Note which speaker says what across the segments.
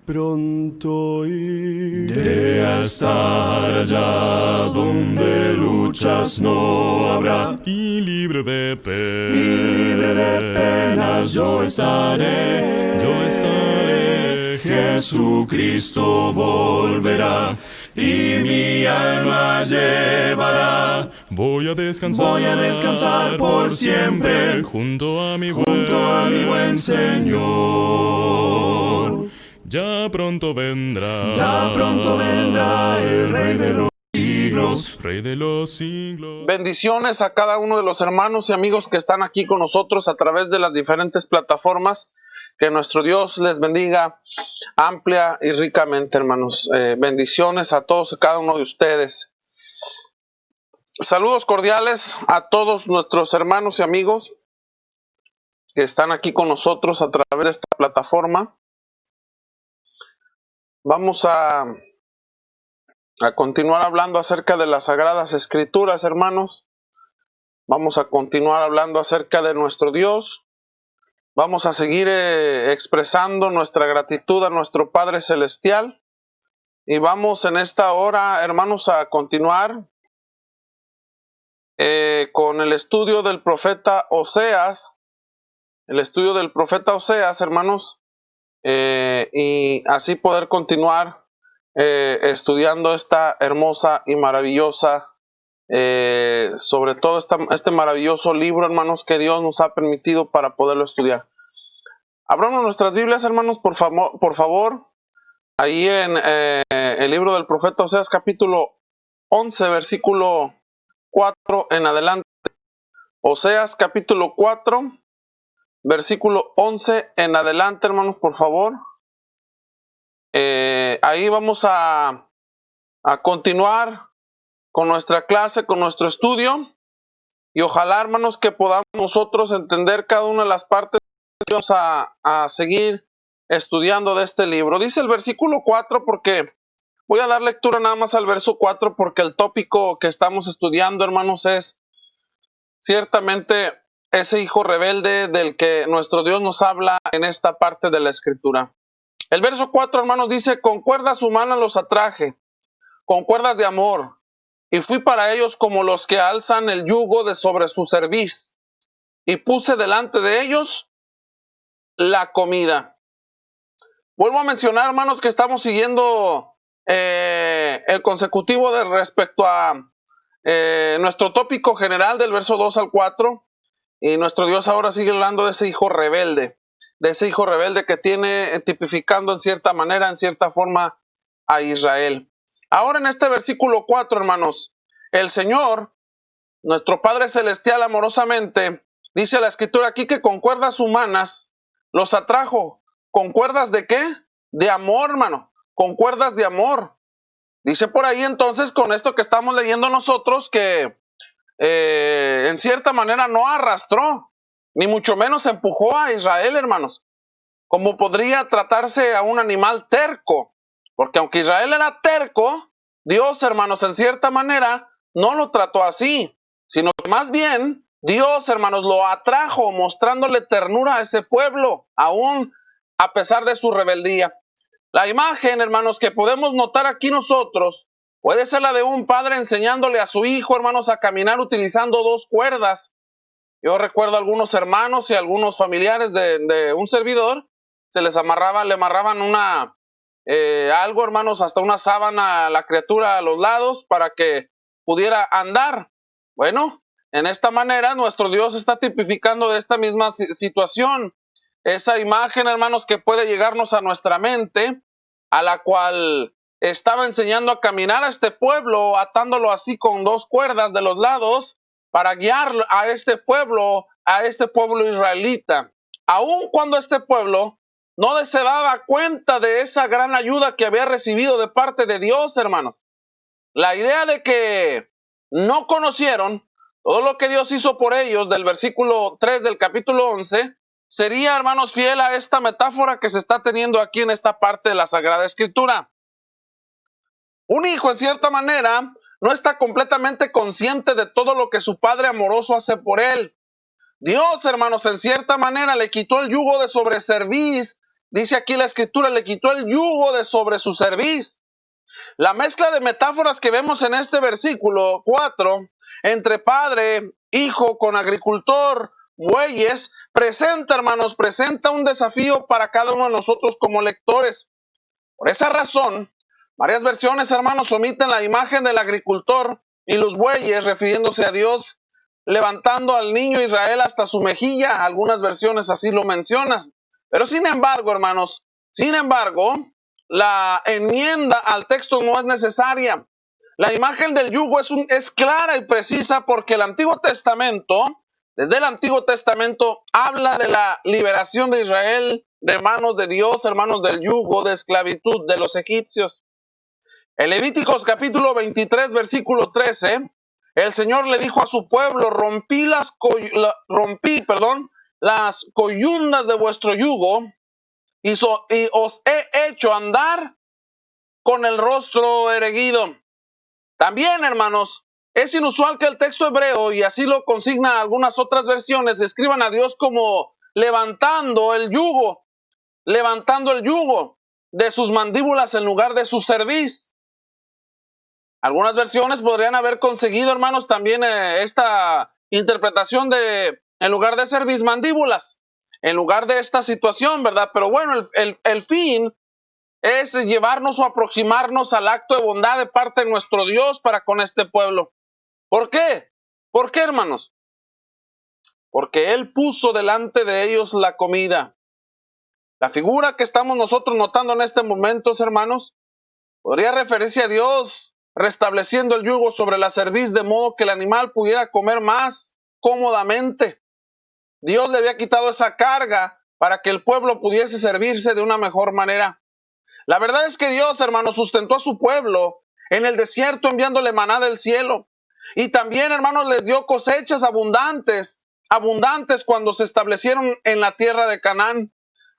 Speaker 1: Pronto iré a estar allá donde luchas no habrá, y libre de penas yo estaré. Jesucristo volverá y mi alma llevará. Voy a descansar por siempre junto a mi buen Señor. Ya pronto vendrá el Rey de los siglos.
Speaker 2: Bendiciones a cada uno de los hermanos y amigos que están aquí con nosotros a través de las diferentes plataformas. Que nuestro Dios les bendiga amplia y ricamente, hermanos. Bendiciones a todos y cada uno de ustedes. Saludos cordiales a todos nuestros hermanos y amigos que están aquí con nosotros a través de esta plataforma. Vamos a continuar hablando acerca de las Sagradas Escrituras, hermanos. Vamos a continuar hablando acerca de nuestro Dios. Vamos a seguir expresando nuestra gratitud a nuestro Padre Celestial. Y vamos en esta hora, hermanos, a continuar con el estudio del profeta Oseas. El estudio del profeta Oseas, hermanos. Y así poder continuar estudiando esta hermosa y maravillosa, sobre todo este maravilloso libro, hermanos, que Dios nos ha permitido para poderlo estudiar. Abramos nuestras Biblias, hermanos, por favor, ahí en el libro del profeta Oseas, capítulo 11, versículo 4 en adelante. Oseas, capítulo 4, versículo 11 en adelante, hermanos, por favor. Ahí vamos a continuar con nuestra clase, con nuestro estudio, y ojalá, hermanos, que podamos nosotros entender cada una de las partes que vamos a seguir estudiando de este libro. Dice el versículo 4, porque voy a dar lectura nada más al verso 4, porque el tópico que estamos estudiando, hermanos, es ciertamente ese hijo rebelde del que nuestro Dios nos habla en esta parte de la Escritura. El verso 4, hermanos, dice: con cuerdas humanas los atraje, con cuerdas de amor, y fui para ellos como los que alzan el yugo de sobre su cerviz, y puse delante de ellos la comida. Vuelvo a mencionar, hermanos, que estamos siguiendo el consecutivo de respecto a nuestro tópico general del verso 2 al 4, y nuestro Dios ahora sigue hablando de ese hijo rebelde, que tiene tipificando en cierta manera, en cierta forma, a Israel. Ahora en este versículo 4, hermanos, el Señor, nuestro Padre Celestial, amorosamente, dice la Escritura aquí que con cuerdas humanas los atrajo. ¿Con cuerdas de qué? De amor, hermano, con cuerdas de amor. Dice por ahí entonces, con esto que estamos leyendo nosotros, que en cierta manera no arrastró, ni mucho menos empujó a Israel, hermanos, como podría tratarse a un animal terco. Porque aunque Israel era terco, Dios, hermanos, en cierta manera no lo trató así, sino que más bien Dios, hermanos, lo atrajo mostrándole ternura a ese pueblo, aún a pesar de su rebeldía. La imagen, hermanos, que podemos notar aquí nosotros puede ser la de un padre enseñándole a su hijo, hermanos, a caminar utilizando dos cuerdas. Yo recuerdo a algunos hermanos y algunos familiares de un servidor, le amarraban algo, hermanos, hasta una sábana a la criatura a los lados para que pudiera andar. Bueno, en esta manera nuestro Dios está tipificando de esta misma situación, esa imagen, hermanos, que puede llegarnos a nuestra mente, a la cual estaba enseñando a caminar a este pueblo, atándolo así con dos cuerdas de los lados para guiar a este pueblo israelita. Aun cuando este pueblo no se daba cuenta de esa gran ayuda que había recibido de parte de Dios, hermanos. La idea de que no conocieron todo lo que Dios hizo por ellos, del versículo 3 del capítulo 11, sería, hermanos, fiel a esta metáfora que se está teniendo aquí en esta parte de la Sagrada Escritura. Un hijo, en cierta manera, no está completamente consciente de todo lo que su padre amoroso hace por él. Dios, hermanos, en cierta manera le quitó el yugo de sobrecerviz dice aquí la escritura, le quitó el yugo de sobre su cerviz. La mezcla de metáforas que vemos en este versículo 4, entre padre, hijo, con agricultor, bueyes, presenta, hermanos, presenta un desafío para cada uno de nosotros como lectores. Por esa razón, varias versiones, hermanos, omiten la imagen del agricultor y los bueyes, refiriéndose a Dios levantando al niño Israel hasta su mejilla. Algunas versiones así lo mencionan. Pero sin embargo, hermanos, la enmienda al texto no es necesaria. La imagen del yugo es clara y precisa porque el Antiguo Testamento, desde el Antiguo Testamento, habla de la liberación de Israel de manos de Dios, hermanos, del yugo de esclavitud de los egipcios. En Levíticos capítulo 23, versículo 13, el Señor le dijo a su pueblo, rompí las coyundas de vuestro yugo y os he hecho andar con el rostro erguido. También, hermanos, es inusual que el texto hebreo, y así lo consigna algunas otras versiones, describan a Dios como levantando el yugo de sus mandíbulas en lugar de su cerviz. Algunas versiones podrían haber conseguido, hermanos, también esta interpretación de, en lugar de cerviz, mandíbulas, en lugar de esta situación, ¿verdad? Pero bueno, el fin es llevarnos o aproximarnos al acto de bondad de parte de nuestro Dios para con este pueblo. ¿Por qué? ¿Por qué, hermanos? Porque Él puso delante de ellos la comida. La figura que estamos nosotros notando en este momento, hermanos, podría referirse a Dios restableciendo el yugo sobre la cerviz de modo que el animal pudiera comer más cómodamente. Dios le había quitado esa carga para que el pueblo pudiese servirse de una mejor manera. La verdad es que Dios, hermanos, sustentó a su pueblo en el desierto enviándole maná del cielo. Y también, hermanos, les dio cosechas abundantes cuando se establecieron en la tierra de Canaán.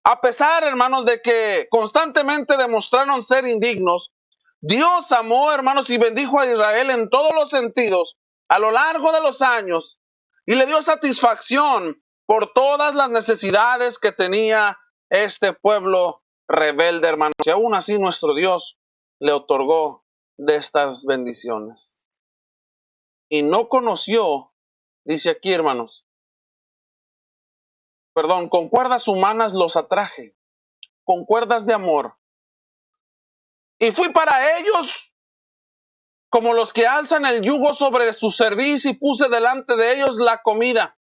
Speaker 2: A pesar, hermanos, de que constantemente demostraron ser indignos, Dios amó, hermanos, y bendijo a Israel en todos los sentidos a lo largo de los años y le dio satisfacción por todas las necesidades que tenía este pueblo rebelde, hermanos. Y aún así nuestro Dios le otorgó de estas bendiciones. Y no conoció, dice aquí, hermanos, con cuerdas humanas los atraje, con cuerdas de amor. Y fui para ellos como los que alzan el yugo sobre su cerviz y puse delante de ellos la comida.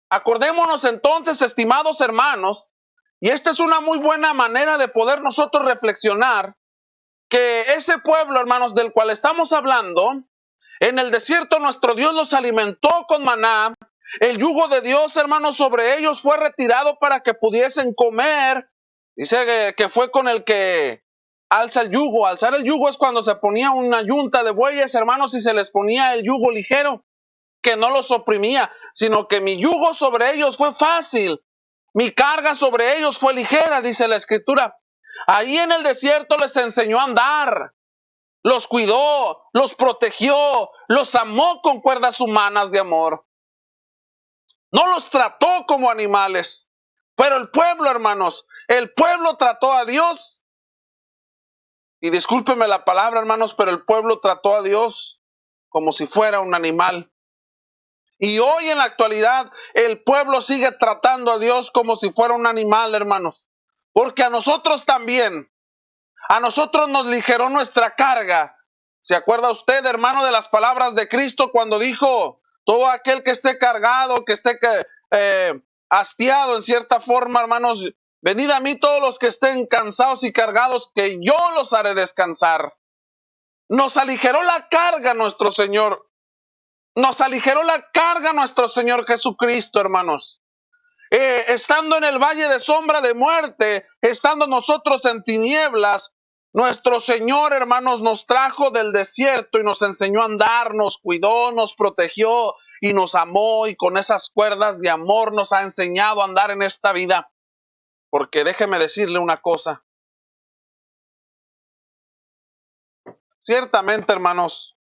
Speaker 2: Acordémonos entonces, estimados hermanos, y esta es una muy buena manera de poder nosotros reflexionar, que ese pueblo, hermanos, del cual estamos hablando, en el desierto nuestro Dios los alimentó con maná. El yugo de Dios, hermanos, sobre ellos fue retirado para que pudiesen comer. Dice que fue con el que alza el yugo. Alzar el yugo es cuando se ponía una yunta de bueyes, hermanos, y se les ponía el yugo ligero, que no los oprimía, sino que mi yugo sobre ellos fue fácil. Mi carga sobre ellos fue ligera, dice la Escritura. Ahí en el desierto les enseñó a andar. Los cuidó, los protegió, los amó con cuerdas humanas de amor. No los trató como animales. Pero el pueblo, hermanos, el pueblo trató a Dios. Y discúlpenme la palabra, hermanos, pero el pueblo trató a Dios como si fuera un animal. Y hoy en la actualidad el pueblo sigue tratando a Dios como si fuera un animal, hermanos. Porque a nosotros también, a nosotros nos ligeró nuestra carga. ¿Se acuerda usted, hermano, de las palabras de Cristo cuando dijo, todo aquel que esté cargado, que esté hastiado en cierta forma, hermanos, venid a mí todos los que estén cansados y cargados, que yo los haré descansar? Nos aligeró la carga nuestro Señor. Nos aligeró la carga nuestro Señor Jesucristo, hermanos. Estando en el valle de sombra de muerte, estando nosotros en tinieblas, nuestro Señor, hermanos, nos trajo del desierto y nos enseñó a andar, nos cuidó, nos protegió y nos amó, y con esas cuerdas de amor nos ha enseñado a andar en esta vida. Porque déjeme decirle una cosa. Ciertamente, hermanos,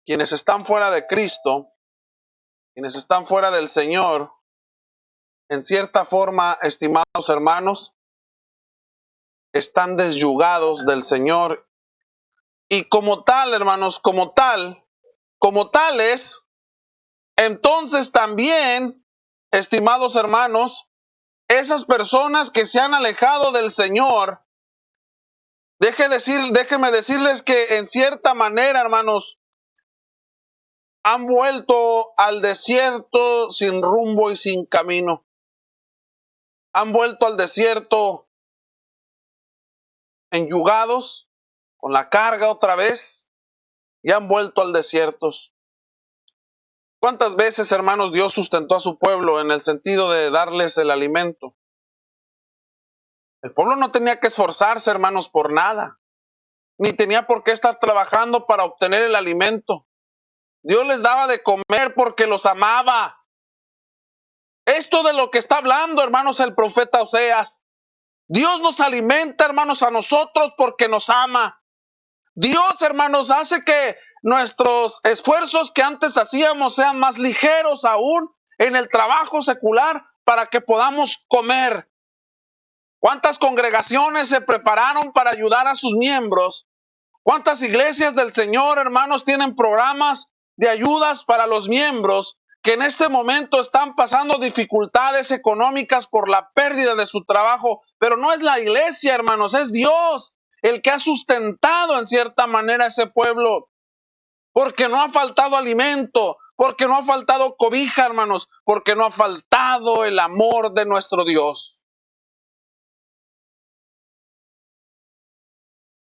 Speaker 2: quienes están fuera de Cristo, quienes están fuera del Señor, en cierta forma, estimados hermanos, están desyugados del Señor. Y como tal, hermanos, como tales, entonces también, estimados hermanos, esas personas que se han alejado del Señor, déjeme decirles que en cierta manera, hermanos, han vuelto al desierto sin rumbo y sin camino. Han vuelto al desierto enyugados, con la carga otra vez, y han vuelto al desierto. ¿Cuántas veces, hermanos, Dios sustentó a su pueblo en el sentido de darles el alimento? El pueblo no tenía que esforzarse, hermanos, por nada, ni tenía por qué estar trabajando para obtener el alimento. Dios les daba de comer porque los amaba. Esto de lo que está hablando, hermanos, el profeta Oseas. Dios nos alimenta, hermanos, a nosotros porque nos ama. Dios, hermanos, hace que nuestros esfuerzos que antes hacíamos sean más ligeros aún en el trabajo secular para que podamos comer. ¿Cuántas congregaciones se prepararon para ayudar a sus miembros? ¿Cuántas iglesias del Señor, hermanos, tienen programas de ayudas para los miembros que en este momento están pasando dificultades económicas por la pérdida de su trabajo? Pero no es la iglesia, hermanos, es Dios el que ha sustentado en cierta manera a ese pueblo, porque no ha faltado alimento, porque no ha faltado cobija, hermanos, porque no ha faltado el amor de nuestro Dios.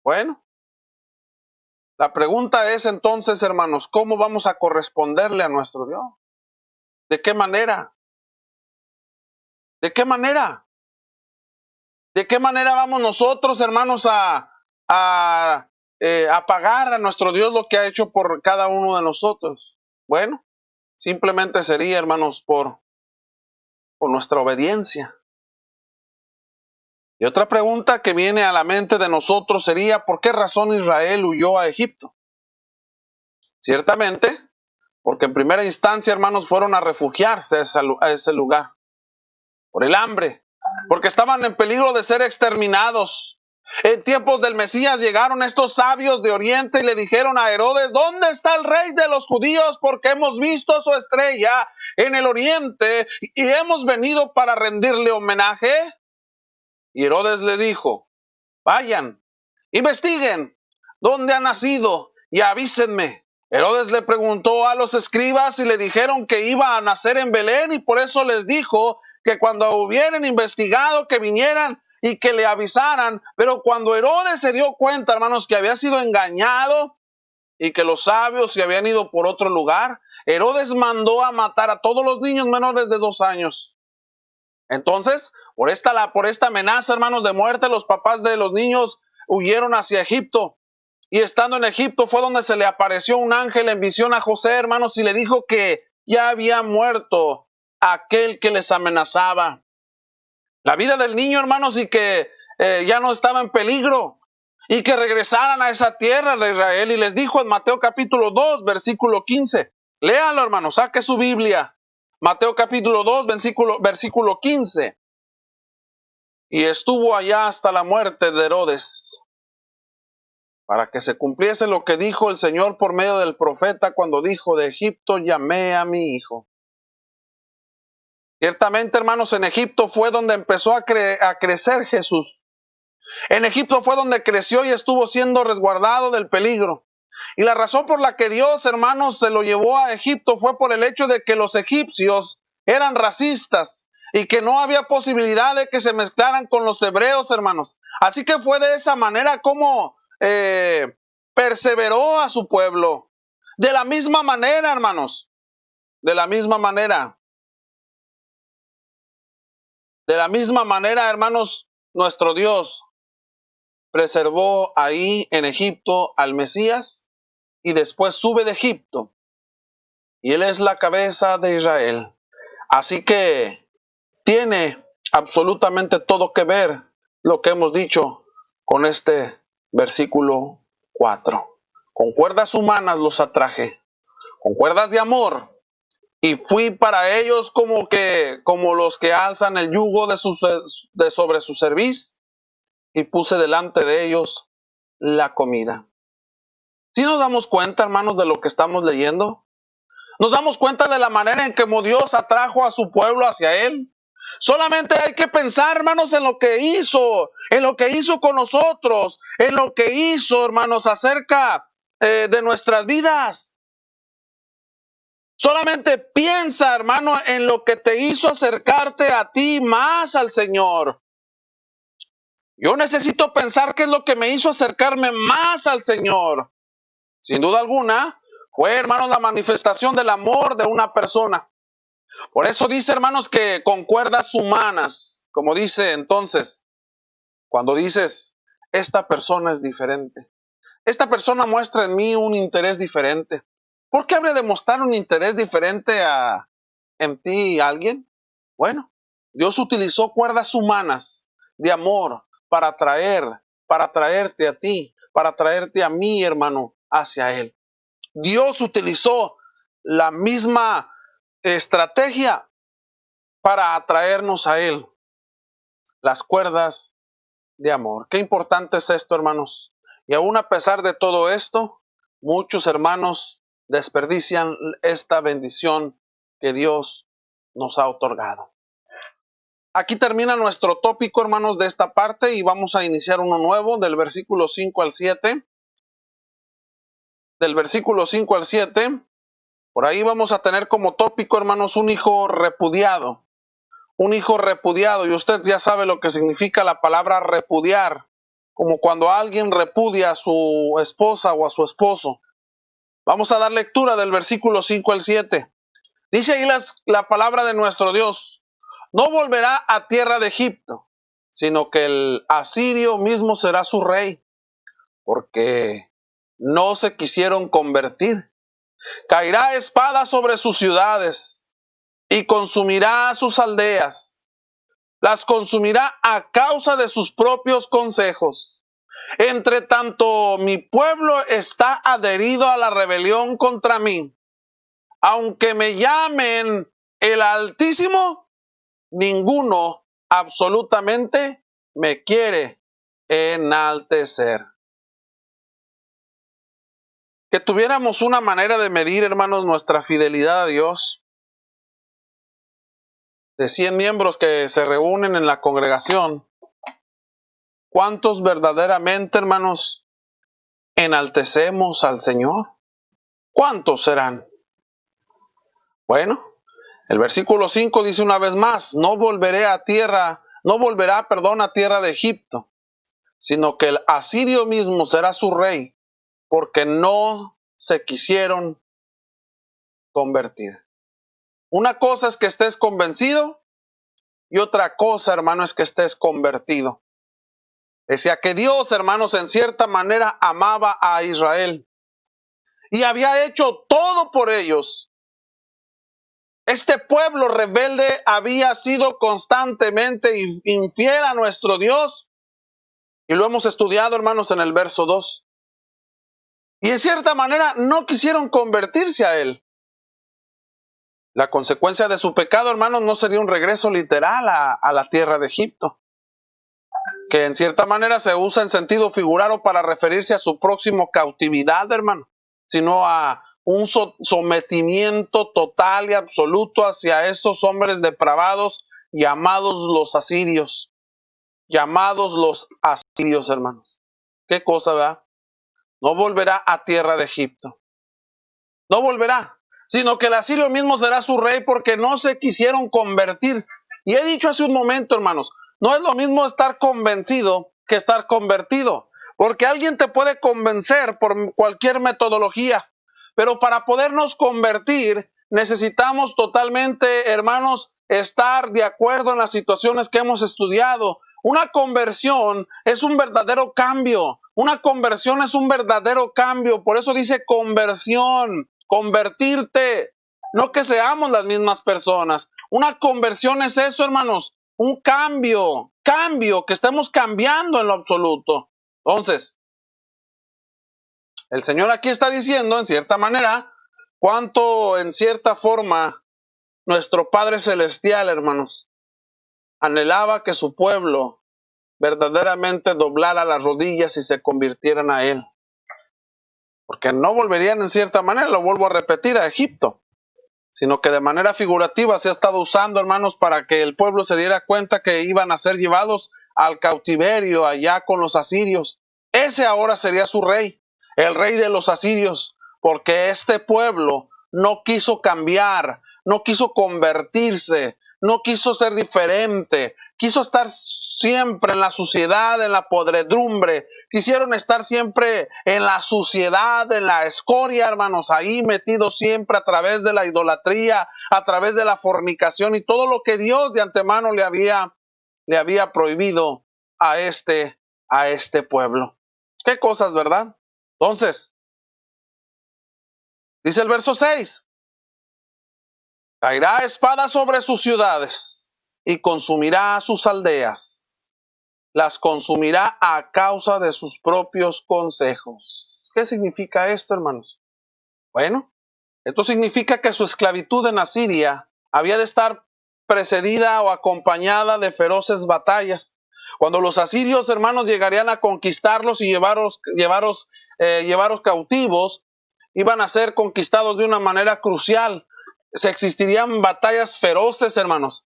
Speaker 2: Bueno, la pregunta es entonces, hermanos, ¿cómo vamos a corresponderle a nuestro Dios? ¿De qué manera? ¿De qué manera? ¿De qué manera vamos nosotros, hermanos, a pagar a nuestro Dios lo que ha hecho por cada uno de nosotros? Bueno, simplemente sería, hermanos, por nuestra obediencia. Y otra pregunta que viene a la mente de nosotros sería, ¿por qué razón Israel huyó a Egipto? Ciertamente, porque en primera instancia, hermanos, fueron a refugiarse a ese lugar, por el hambre, porque estaban en peligro de ser exterminados. En tiempos del Mesías llegaron estos sabios de Oriente y le dijeron a Herodes, ¿dónde está el rey de los judíos? Porque hemos visto su estrella en el Oriente y hemos venido para rendirle homenaje. Y Herodes le dijo, vayan, investiguen dónde ha nacido y avísenme. Herodes le preguntó a los escribas y le dijeron que iba a nacer en Belén y por eso les dijo que cuando hubieran investigado que vinieran y que le avisaran. Pero cuando Herodes se dio cuenta, hermanos, que había sido engañado y que los sabios se habían ido por otro lugar, Herodes mandó a matar a todos los niños menores de 2 años. Entonces, por esta amenaza, hermanos, de muerte, los papás de los niños huyeron hacia Egipto. Y estando en Egipto fue donde se le apareció un ángel en visión a José, hermanos, y le dijo que ya había muerto aquel que les amenazaba. La vida del niño, hermanos, y que ya no estaba en peligro. Y que regresaran a esa tierra de Israel. Y les dijo en Mateo capítulo 2, versículo 15. Léalo, hermanos, saque su Biblia. Mateo capítulo 2, versículo 15. Y estuvo allá hasta la muerte de Herodes, para que se cumpliese lo que dijo el Señor por medio del profeta cuando dijo, de Egipto llamé a mi hijo. Ciertamente, hermanos, en Egipto fue donde empezó a crecer Jesús. En Egipto fue donde creció y estuvo siendo resguardado del peligro. Y la razón por la que Dios, hermanos, se lo llevó a Egipto fue por el hecho de que los egipcios eran racistas y que no había posibilidad de que se mezclaran con los hebreos, hermanos. Así que fue de esa manera como perseveró a su pueblo. De la misma manera, hermanos, de la misma manera, hermanos, nuestro Dios preservó ahí en Egipto al Mesías y después sube de Egipto y él es la cabeza de Israel. Así que tiene absolutamente todo que ver lo que hemos dicho con este versículo 4. Con cuerdas humanas los atraje, con cuerdas de amor y fui para ellos como los que alzan el yugo de sobre su cerviz, y puse delante de ellos la comida. ¿Sí nos damos cuenta, hermanos, de lo que estamos leyendo? ¿Nos damos cuenta de la manera en que Dios atrajo a su pueblo hacia Él? Solamente hay que pensar, hermanos, en lo que hizo con nosotros, en lo que hizo, hermanos, acerca de nuestras vidas. Solamente piensa, hermano, en lo que te hizo acercarte a ti más al Señor. Yo necesito pensar qué es lo que me hizo acercarme más al Señor. Sin duda alguna, fue, hermanos, la manifestación del amor de una persona. Por eso dice, hermanos, que con cuerdas humanas, como dice entonces, cuando dices, esta persona es diferente. Esta persona muestra en mí un interés diferente. ¿Por qué habría de mostrar un interés diferente en ti a alguien? Bueno, Dios utilizó cuerdas humanas de amor para traerte a ti, para traerte a mí, hermano, hacia Él. Dios utilizó la misma estrategia para atraernos a Él. Las cuerdas de amor. Qué importante es esto, hermanos. Y aún a pesar de todo esto, muchos hermanos desperdician esta bendición que Dios nos ha otorgado. Aquí termina nuestro tópico, hermanos, de esta parte, y vamos a iniciar uno nuevo del versículo 5 al 7. Del versículo 5 al 7, por ahí vamos a tener como tópico, hermanos, un hijo repudiado. Un hijo repudiado, y usted ya sabe lo que significa la palabra repudiar, como cuando alguien repudia a su esposa o a su esposo. Vamos a dar lectura del versículo 5 al 7. Dice ahí la palabra de nuestro Dios: no volverá a tierra de Egipto, sino que el asirio mismo será su rey, porque no se quisieron convertir. Caerá espada sobre sus ciudades y consumirá sus aldeas. Las consumirá a causa de sus propios consejos. Entre tanto, mi pueblo está adherido a la rebelión contra mí. Aunque me llamen el Altísimo, ninguno absolutamente me quiere enaltecer. Que tuviéramos una manera de medir, hermanos, nuestra fidelidad a Dios. De 100 miembros que se reúnen en la congregación, ¿cuántos verdaderamente, hermanos, enaltecemos al Señor? ¿Cuántos serán? Bueno, el versículo 5 dice una vez más: no volverá a tierra de Egipto, sino que el asirio mismo será su rey, porque no se quisieron convertir. Una cosa es que estés convencido y otra cosa, hermano, es que estés convertido. Decía que Dios, hermanos, en cierta manera amaba a Israel y había hecho todo por ellos. Este pueblo rebelde había sido constantemente infiel a nuestro Dios, y lo hemos estudiado, hermanos, en el verso 2. Y en cierta manera no quisieron convertirse a Él. La consecuencia de su pecado, hermanos, no sería un regreso literal a la tierra de Egipto, que en cierta manera se usa en sentido figurado para referirse a su próximo cautividad, hermano, sino a un sometimiento total y absoluto hacia esos hombres depravados llamados los asirios. Llamados los asirios, hermanos. ¿Qué cosa, verdad? No volverá a tierra de Egipto. No volverá, sino que el asirio mismo será su rey, porque no se quisieron convertir. Y he dicho hace un momento, hermanos, no es lo mismo estar convencido que estar convertido, porque alguien te puede convencer por cualquier metodología, pero para podernos convertir necesitamos totalmente, hermanos, estar de acuerdo en las situaciones que hemos estudiado. Una conversión es un verdadero cambio. Una conversión es un verdadero cambio. Por eso dice conversión, convertirte. No que seamos las mismas personas. Una conversión es eso, hermanos. Un cambio, que estemos cambiando en lo absoluto. Entonces, el Señor aquí está diciendo, en cierta manera, cuánto en cierta forma nuestro Padre Celestial, hermanos, anhelaba que su pueblo verdaderamente doblara las rodillas y se convirtieran a Él. Porque no volverían en cierta manera, lo vuelvo a repetir, a Egipto, sino que de manera figurativa se ha estado usando, hermanos, para que el pueblo se diera cuenta que iban a ser llevados al cautiverio allá con los asirios. Ese ahora sería su rey, el rey de los asirios, porque este pueblo no quiso cambiar, no quiso convertirse, no quiso ser diferente, quiso estar siempre en la suciedad, en la podredumbre, quisieron estar siempre en la suciedad, en la escoria, hermanos, ahí metidos siempre a través de la idolatría, a través de la fornicación y todo lo que Dios de antemano le había prohibido a este pueblo. Qué cosas, ¿verdad? Entonces, dice el verso 6, caerá espada sobre sus ciudades y consumirá sus aldeas. Las consumirá a causa de sus propios consejos. ¿Qué significa esto, hermanos? Bueno, esto significa que su esclavitud en Asiria había de estar precedida o acompañada de feroces batallas. Cuando los asirios, hermanos, llegarían a conquistarlos y llevaros cautivos, iban a ser conquistados de una manera crucial. Se existirían batallas feroces, hermanos,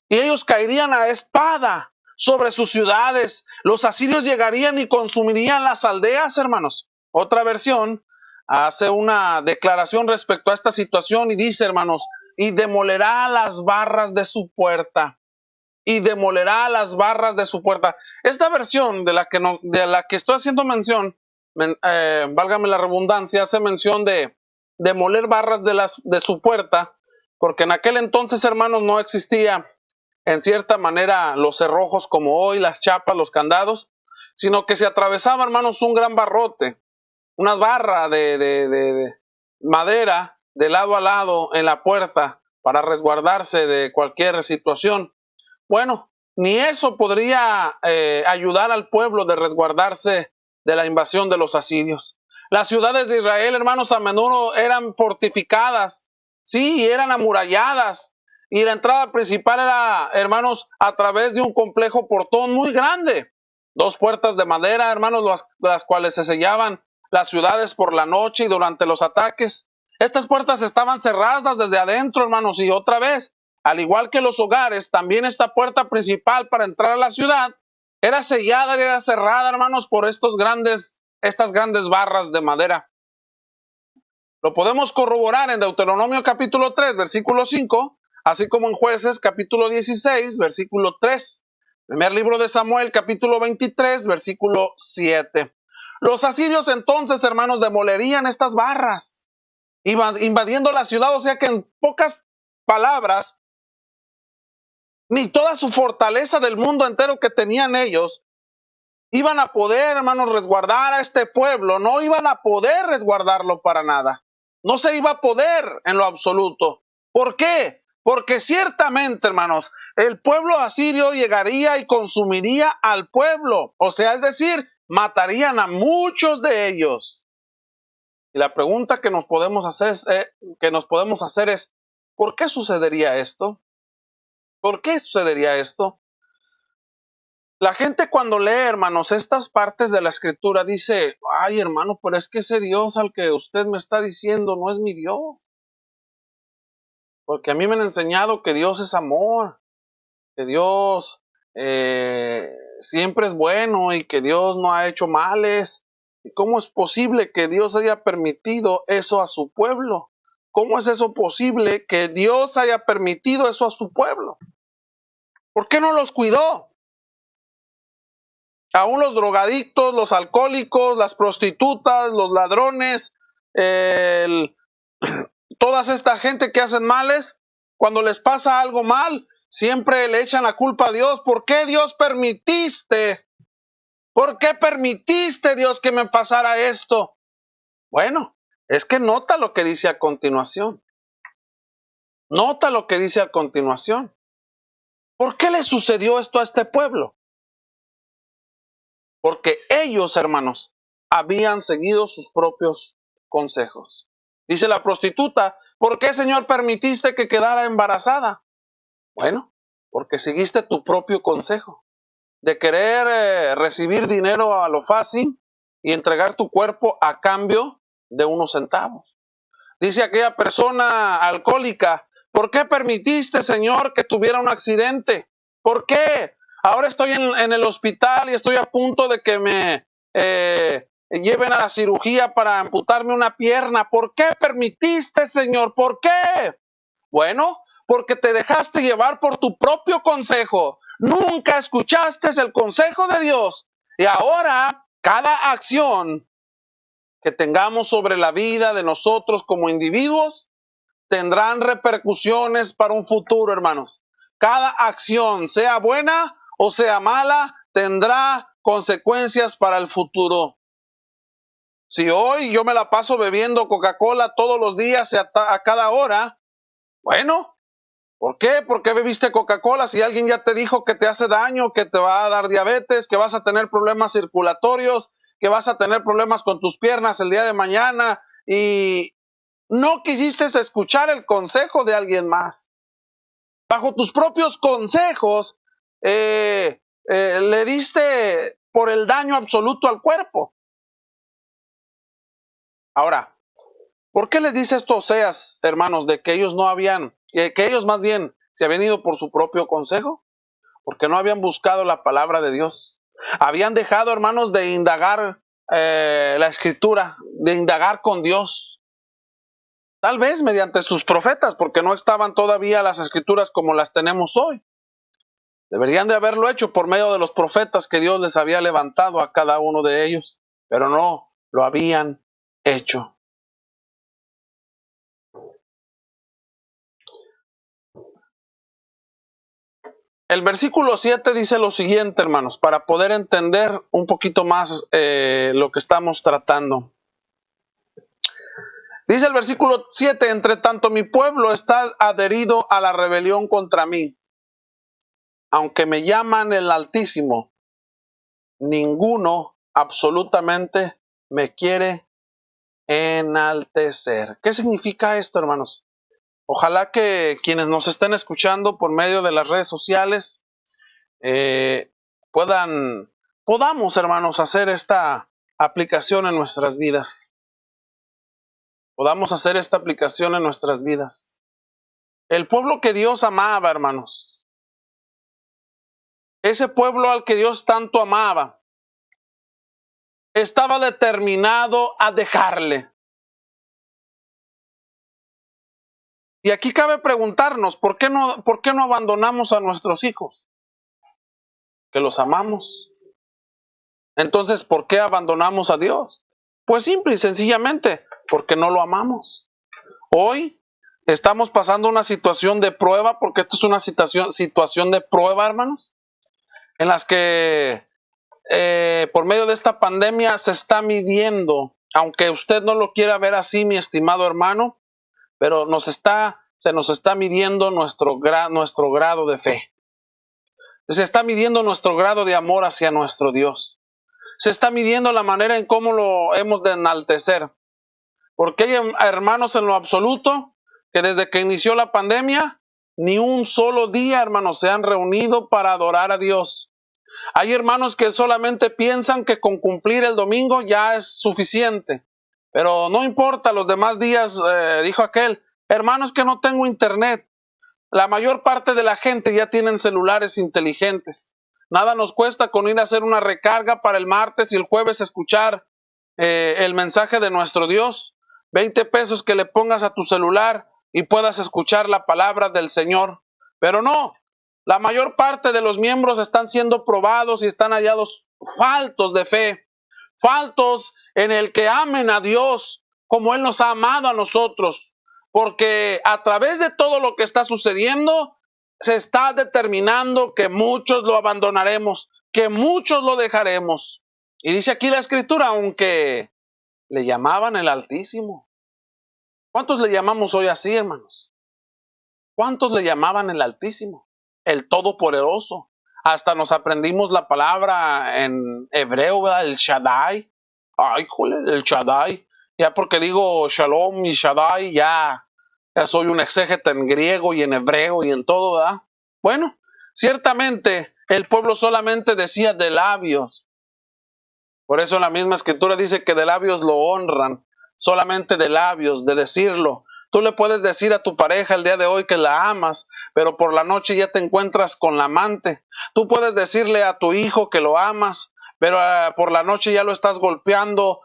Speaker 2: y ellos caerían a espada sobre sus ciudades. Los asirios llegarían y consumirían las aldeas, hermanos. Otra versión hace una declaración respecto a esta situación y dice, hermanos, y demolerá las barras de su puerta. Y demolerá las barras de su puerta. Esta versión de la que estoy haciendo mención, válgame la redundancia, hace mención de demoler barras de su puerta, porque en aquel entonces, hermanos, no existía en cierta manera los cerrojos como hoy, las chapas, los candados, sino que se atravesaba, hermanos, un gran barrote, unas barras de madera de lado a lado en la puerta para resguardarse de cualquier situación. Bueno, ni eso podría ayudar al pueblo de resguardarse de la invasión de los asirios. Las ciudades de Israel, hermanos, a menudo eran fortificadas, sí, eran amuralladas, y la entrada principal era, hermanos, a través de un complejo portón muy grande. 2 puertas de madera, hermanos, las cuales se sellaban las ciudades por la noche y durante los ataques. Estas puertas estaban cerradas desde adentro, hermanos, y otra vez, al igual que los hogares, también esta puerta principal para entrar a la ciudad era sellada y era cerrada, hermanos, por estas grandes barras de madera. Lo podemos corroborar en Deuteronomio capítulo 3, versículo 5, así como en Jueces capítulo 16, versículo 3. Primer libro de Samuel capítulo 23, versículo 7. Los asirios entonces, hermanos, demolerían estas barras, invadiendo la ciudad, o sea que en pocas palabras, ni toda su fortaleza del mundo entero que tenían ellos iban a poder, hermanos, resguardar a este pueblo. No iban a poder resguardarlo para nada. No se iba a poder en lo absoluto. ¿Por qué? Porque ciertamente, hermanos, el pueblo asirio llegaría y consumiría al pueblo. O sea, es decir, matarían a muchos de ellos. Y la pregunta que nos podemos hacer es, ¿por qué sucedería esto? ¿Por qué sucedería esto? La gente cuando lee, hermanos, estas partes de la escritura dice, ay, hermano, pero es que ese Dios al que usted me está diciendo no es mi Dios. Porque a mí me han enseñado que Dios es amor, que Dios siempre es bueno y que Dios no ha hecho males. ¿Y cómo es posible que Dios haya permitido eso a su pueblo? ¿Cómo es eso posible que Dios haya permitido eso a su pueblo? ¿Por qué no los cuidó? Aún los drogadictos, los alcohólicos, las prostitutas, los ladrones, toda esta gente que hacen males, cuando les pasa algo mal, siempre le echan la culpa a Dios. ¿Por qué Dios permitiste? ¿Por qué permitiste, Dios, que me pasara esto? Bueno, es que nota lo que dice a continuación. Nota lo que dice a continuación. ¿Por qué le sucedió esto a este pueblo? Porque ellos, hermanos, habían seguido sus propios consejos. Dice la prostituta, ¿por qué, Señor, permitiste que quedara embarazada? Bueno, porque seguiste tu propio consejo de querer recibir dinero a lo fácil y entregar tu cuerpo a cambio de unos centavos. Dice aquella persona alcohólica, ¿por qué permitiste, Señor, que tuviera un accidente? ¿Por qué? Ahora estoy en el hospital y estoy a punto de que me lleven a la cirugía para amputarme una pierna. ¿Por qué permitiste, Señor? ¿Por qué? Bueno, porque te dejaste llevar por tu propio consejo. Nunca escuchaste el consejo de Dios. Y ahora, cada acción que tengamos sobre la vida de nosotros como individuos tendrán repercusiones para un futuro, hermanos. Cada acción, sea buena o sea mala, tendrá consecuencias para el futuro. Si hoy yo me la paso bebiendo Coca-Cola todos los días a cada hora, bueno, ¿por qué? ¿Por qué bebiste Coca-Cola si alguien ya te dijo que te hace daño, que te va a dar diabetes, que vas a tener problemas circulatorios, que vas a tener problemas con tus piernas el día de mañana y no quisiste escuchar el consejo de alguien más? Bajo tus propios consejos le diste por el daño absoluto al cuerpo. Ahora, ¿por qué les dice esto Oseas, hermanos, de que ellos no habían, que ellos más bien se habían ido por su propio consejo? Porque no habían buscado la palabra de Dios. Habían dejado, hermanos, de indagar la escritura, de indagar con Dios. Tal vez mediante sus profetas, porque no estaban todavía las escrituras como las tenemos hoy. Deberían de haberlo hecho por medio de los profetas que Dios les había levantado a cada uno de ellos, pero no lo habían hecho. El versículo 7 dice lo siguiente, hermanos, para poder entender un poquito más lo que estamos tratando. Dice el versículo 7, entre tanto mi pueblo está adherido a la rebelión contra mí. Aunque me llaman el Altísimo, ninguno absolutamente me quiere enaltecer. ¿Qué significa esto, hermanos? Ojalá que quienes nos estén escuchando por medio de las redes sociales podamos, hermanos, hacer esta aplicación en nuestras vidas. Podamos hacer esta aplicación en nuestras vidas. El pueblo que Dios amaba, hermanos, ese pueblo al que Dios tanto amaba, estaba determinado a dejarle. Y aquí cabe preguntarnos, ¿por qué no abandonamos a nuestros hijos? Que los amamos. Entonces, ¿por qué abandonamos a Dios? Pues simple y sencillamente, porque no lo amamos. Hoy estamos pasando una situación de prueba, porque esto es una situación de prueba, hermanos, en las que por medio de esta pandemia se está midiendo, aunque usted no lo quiera ver así, mi estimado hermano, pero se nos está midiendo nuestro grado de fe. Se está midiendo nuestro grado de amor hacia nuestro Dios. Se está midiendo la manera en cómo lo hemos de enaltecer. Porque hay hermanos en lo absoluto que desde que inició la pandemia, ni un solo día, hermanos, se han reunido para adorar a Dios. Hay hermanos que solamente piensan que con cumplir el domingo ya es suficiente. Pero no importa, los demás días, dijo aquel, hermanos, que no tengo internet. La mayor parte de la gente ya tienen celulares inteligentes. Nada nos cuesta con ir a hacer una recarga para el martes y el jueves escuchar el mensaje de nuestro Dios. 20 pesos que le pongas a tu celular y puedas escuchar la palabra del Señor. Pero no, la mayor parte de los miembros están siendo probados y están hallados faltos de fe, faltos en el que amen a Dios como Él nos ha amado a nosotros. Porque a través de todo lo que está sucediendo, se está determinando que muchos lo abandonaremos, que muchos lo dejaremos. Y dice aquí la Escritura, aunque le llamaban el Altísimo. ¿Cuántos le llamamos hoy así, hermanos? ¿Cuántos le llamaban el Altísimo? El Todopoderoso. Hasta nos aprendimos la palabra en hebreo, ¿verdad? El Shaddai. Ay, jole, el Shaddai. Ya porque digo Shalom y Shaddai, ya soy un exégeta en griego y en hebreo y en todo, ¿verdad? Bueno, ciertamente el pueblo solamente decía de labios. Por eso la misma escritura dice que de labios lo honran, solamente de labios, de decirlo. Tú le puedes decir a tu pareja el día de hoy que la amas, pero por la noche ya te encuentras con la amante. Tú puedes decirle a tu hijo que lo amas, pero por la noche ya lo estás golpeando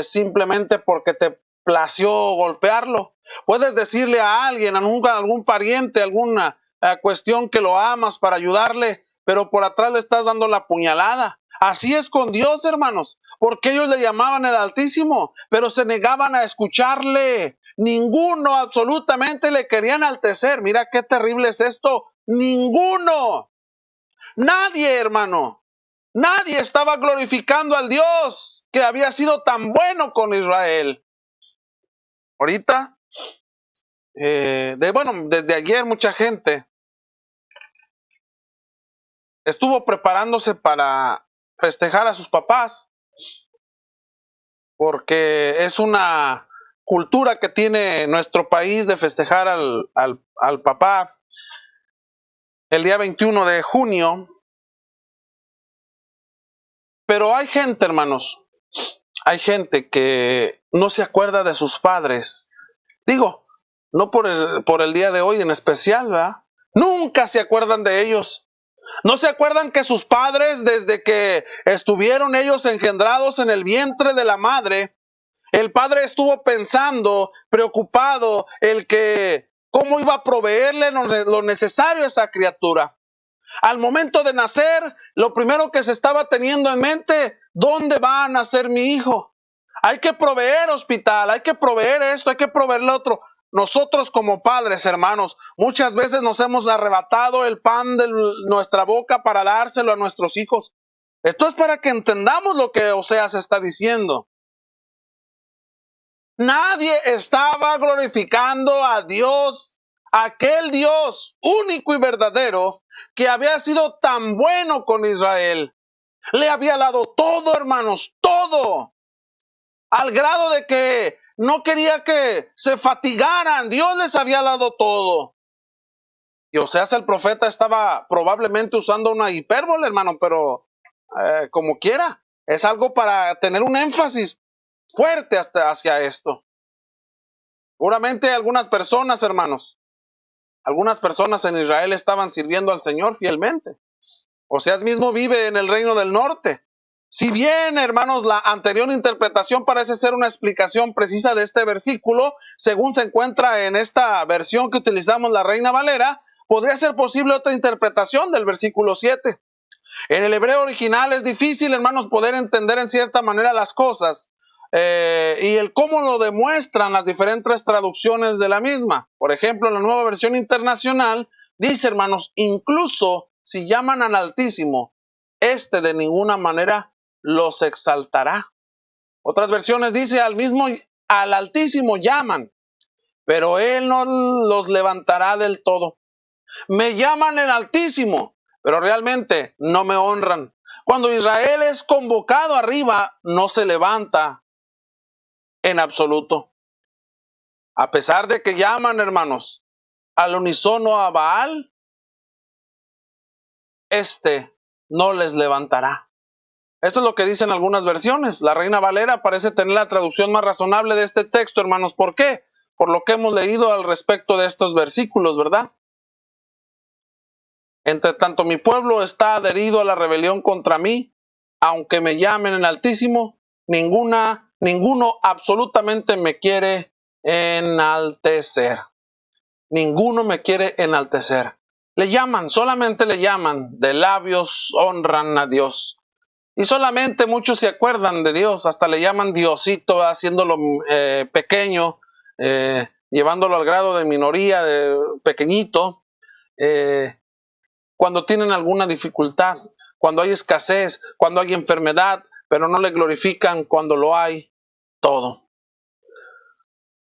Speaker 2: simplemente porque te plació golpearlo. Puedes decirle a alguien, a algún pariente, alguna cuestión que lo amas para ayudarle, pero por atrás le estás dando la puñalada. Así es con Dios, hermanos, porque ellos le llamaban el Altísimo, pero se negaban a escucharle. Ninguno absolutamente le quería enaltecer. Mira qué terrible es esto. Ninguno. Nadie, hermano. Nadie estaba glorificando al Dios que había sido tan bueno con Israel. Ahorita, desde ayer mucha gente estuvo preparándose para festejar a sus papás, porque es una cultura que tiene nuestro país de festejar al papá el día 21 de junio. Pero hay gente, hermanos, hay gente que no se acuerda de sus padres. Digo, no por el día de hoy en especial, ¿verdad? Nunca se acuerdan de ellos. ¿No se acuerdan que sus padres, desde que estuvieron ellos engendrados en el vientre de la madre, el padre estuvo pensando, preocupado, cómo iba a proveerle lo necesario a esa criatura? Al momento de nacer, lo primero que se estaba teniendo en mente, ¿dónde va a nacer mi hijo? Hay que proveer hospital, hay que proveer esto, hay que proveer lo otro. Nosotros como padres, hermanos, muchas veces nos hemos arrebatado el pan de nuestra boca para dárselo a nuestros hijos. Esto es para que entendamos lo que Oseas está diciendo. Nadie estaba glorificando a Dios, aquel Dios único y verdadero que había sido tan bueno con Israel. Le había dado todo, hermanos, todo, al grado de que no quería que se fatigaran. Dios les había dado todo. Y Oseas el profeta estaba probablemente usando una hipérbole, hermano, pero como quiera, es algo para tener un énfasis fuerte hacia esto. Seguramente algunas personas, hermanos, algunas personas en Israel estaban sirviendo al Señor fielmente. Oseas mismo vive en el reino del norte. Si bien, hermanos, la anterior interpretación parece ser una explicación precisa de este versículo, según se encuentra en esta versión que utilizamos, la Reina Valera, podría ser posible otra interpretación del versículo 7. En el hebreo original es difícil, hermanos, poder entender en cierta manera las cosas y el cómo lo demuestran las diferentes traducciones de la misma. Por ejemplo, en la Nueva Versión Internacional dice, hermanos, incluso si llaman al Altísimo, de ninguna manera los exaltará. Otras versiones dice al Altísimo llaman, pero Él no los levantará del todo. Me llaman el Altísimo, pero realmente no me honran. Cuando Israel es convocado arriba, no se levanta en absoluto. A pesar de que llaman, hermanos, al unísono a Baal, no les levantará. Esto es lo que dicen algunas versiones. La Reina Valera parece tener la traducción más razonable de este texto, hermanos. ¿Por qué? Por lo que hemos leído al respecto de estos versículos, ¿verdad? Entre tanto mi pueblo está adherido a la rebelión contra mí, aunque me llamen en Altísimo, ninguno absolutamente me quiere enaltecer. Ninguno me quiere enaltecer. Solamente le llaman, de labios honran a Dios. Y solamente muchos se acuerdan de Dios, hasta le llaman Diosito, haciéndolo pequeño, llevándolo al grado de minoría, de pequeñito, cuando tienen alguna dificultad, cuando hay escasez, cuando hay enfermedad, pero no le glorifican cuando lo hay todo.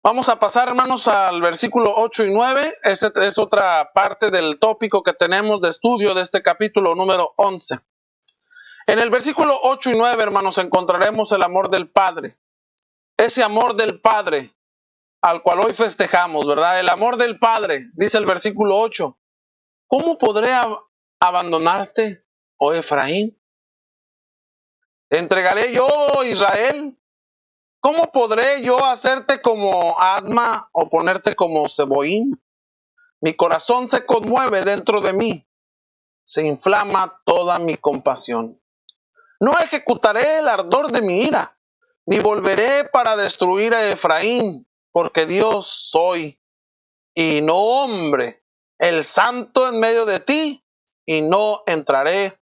Speaker 2: Vamos a pasar, hermanos, al versículo 8 y 9. Esa es otra parte del tópico que tenemos de estudio de este capítulo número 11. En el versículo 8 y 9, hermanos, encontraremos el amor del Padre. ese amor del Padre al cual hoy festejamos, ¿verdad? El amor del Padre, dice el versículo 8. ¿Cómo podré abandonarte, oh Efraín? ¿Entregaré yo, Israel? ¿Cómo podré yo hacerte como Adma o ponerte como Seboín? Mi corazón se conmueve dentro de mí, se inflama toda mi compasión. No ejecutaré el ardor de mi ira, ni volveré para destruir a Efraín, porque Dios soy, y no hombre, el santo en medio de ti, y no entraré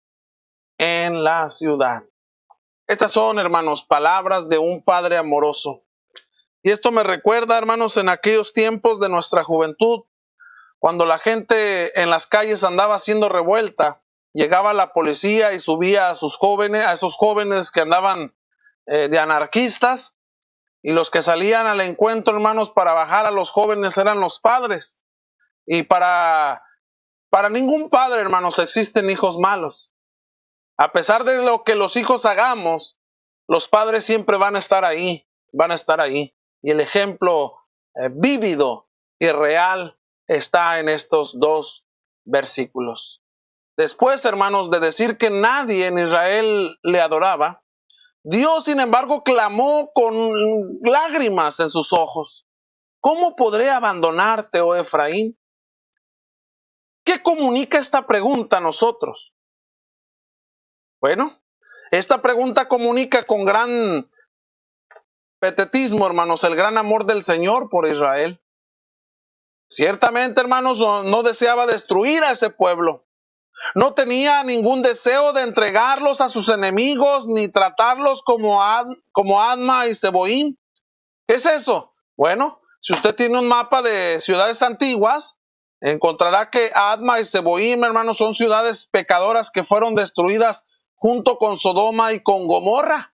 Speaker 2: en la ciudad. Estas son, hermanos, palabras de un padre amoroso. Y esto me recuerda, hermanos, en aquellos tiempos de nuestra juventud, cuando la gente en las calles andaba haciendo revuelta, llegaba la policía y subía a sus jóvenes, a esos jóvenes que andaban de anarquistas, y los que salían al encuentro, hermanos, para bajar a los jóvenes eran los padres. Y para ningún padre, hermanos, existen hijos malos. A pesar de lo que los hijos hagamos, los padres siempre van a estar ahí, van a estar ahí. Y el ejemplo vívido y real está en estos dos versículos. Después, hermanos, de decir que nadie en Israel le adoraba, Dios, sin embargo, clamó con lágrimas en sus ojos. ¿Cómo podré abandonarte, oh Efraín? ¿Qué comunica esta pregunta a nosotros? Bueno, esta pregunta comunica con gran petetismo, hermanos, el gran amor del Señor por Israel. Ciertamente, hermanos, no deseaba destruir a ese pueblo. No tenía ningún deseo de entregarlos a sus enemigos ni tratarlos como Adma y Seboín. ¿Qué es eso? Bueno, si usted tiene un mapa de ciudades antiguas, encontrará que Adma y Seboín, hermanos, son ciudades pecadoras que fueron destruidas junto con Sodoma y con Gomorra.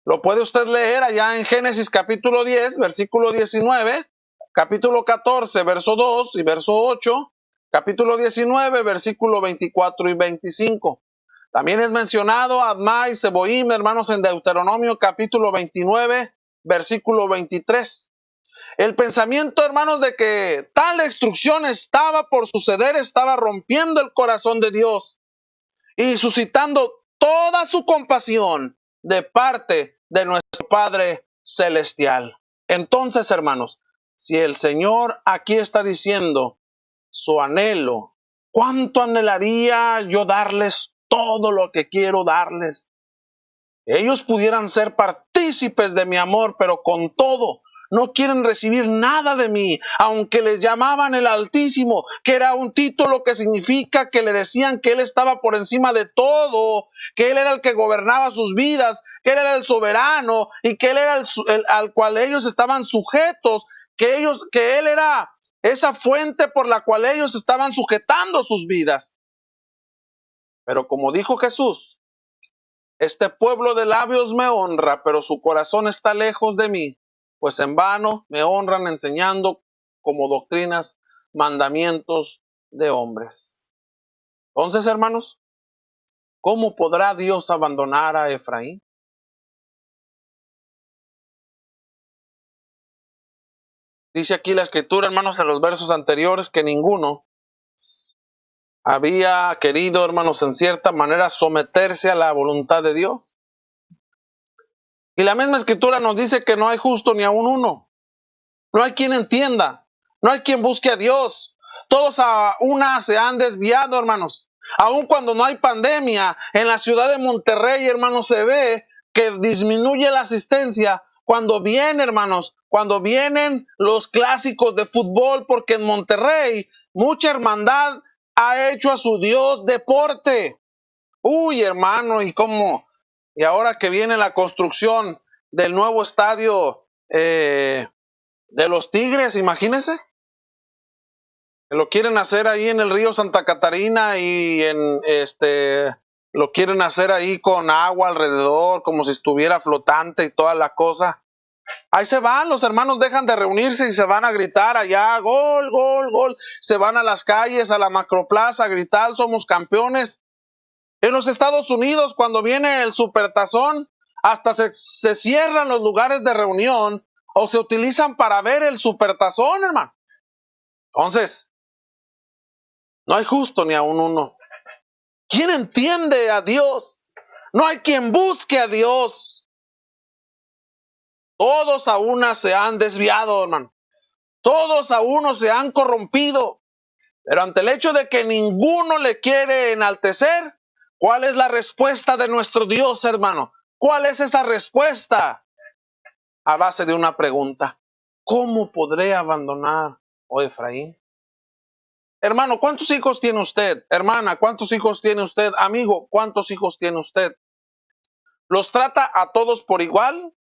Speaker 2: Lo puede usted leer allá en Génesis capítulo 10, versículo 19, capítulo 14, verso 2 y verso 8, capítulo 19, versículo 24 y 25. También es mencionado Adma y Seboín, hermanos, en Deuteronomio capítulo 29, versículo 23. El pensamiento, hermanos, de que tal destrucción estaba por suceder estaba rompiendo el corazón de Dios y suscitando toda su compasión de parte de nuestro Padre Celestial. Entonces, hermanos, si el Señor aquí está diciendo su anhelo, ¿cuánto anhelaría yo darles todo lo que quiero darles? Ellos pudieran ser partícipes de mi amor, pero con todo no quieren recibir nada de mí, aunque les llamaban el Altísimo, que era un título que significa que le decían que Él estaba por encima de todo, que Él era el que gobernaba sus vidas, que Él era el soberano y que Él era el al cual ellos estaban sujetos, que Él era esa fuente por la cual ellos estaban sujetando sus vidas. Pero como dijo Jesús, este pueblo de labios me honra, pero su corazón está lejos de mí, pues en vano me honran enseñando como doctrinas, mandamientos de hombres. Entonces, hermanos, ¿cómo podrá Dios abandonar a Efraín? Dice aquí la Escritura, hermanos, en los versos anteriores, que ninguno había querido, hermanos, en cierta manera someterse a la voluntad de Dios. Y la misma Escritura nos dice que no hay justo ni aun uno. No hay quien entienda. No hay quien busque a Dios. Todos a una se han desviado, hermanos. Aun cuando no hay pandemia, en la ciudad de Monterrey, hermanos, se ve que disminuye la asistencia cuando vienen, hermanos, cuando vienen los clásicos de fútbol, porque en Monterrey mucha hermandad ha hecho a su Dios deporte. Uy, hermano, y cómo, y ahora que viene la construcción del nuevo estadio de los Tigres, imagínense, lo quieren hacer ahí en el río Santa Catarina y lo quieren hacer ahí con agua alrededor, como si estuviera flotante y toda la cosa. Ahí se van, los hermanos dejan de reunirse y se van a gritar allá, gol, gol, gol. Se van a las calles, a la macroplaza a gritar, somos campeones. En los Estados Unidos, cuando viene el supertazón, Hasta se cierran los lugares de reunión o se utilizan para ver el supertazón, hermano. Entonces, no hay justo ni aun uno. ¿Quién entiende a Dios? No hay quien busque a Dios. Todos a una se han desviado, hermano. Todos a uno se han corrompido. Pero ante el hecho de que ninguno le quiere enaltecer, ¿cuál es la respuesta de nuestro Dios, hermano? ¿Cuál es esa respuesta? A base de una pregunta. ¿Cómo podré abandonar, oh Efraín? Hermano, ¿cuántos hijos tiene usted? Hermana, ¿cuántos hijos tiene usted? Amigo, ¿cuántos hijos tiene usted? ¿Los trata a todos por igual?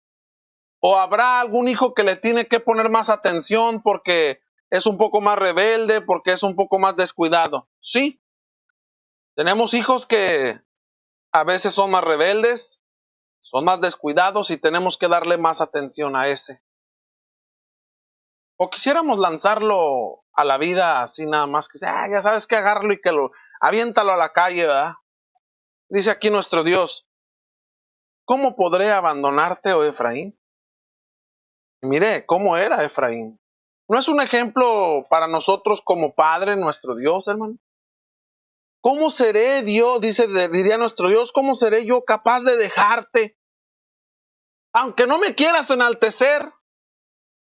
Speaker 2: ¿O habrá algún hijo que le tiene que poner más atención porque es un poco más rebelde, porque es un poco más descuidado? Sí, tenemos hijos que a veces son más rebeldes, son más descuidados y tenemos que darle más atención a ese. O quisiéramos lanzarlo a la vida así nada más, que ya sabes que agarrarlo y que lo aviéntalo a la calle, ¿verdad? Dice aquí nuestro Dios, ¿cómo podré abandonarte, oh Efraín? Y mire, ¿cómo era Efraín? ¿No es un ejemplo para nosotros como Padre nuestro Dios, hermano? ¿Cómo seré Dios? Diría nuestro Dios, ¿cómo seré yo capaz de dejarte? Aunque no me quieras enaltecer,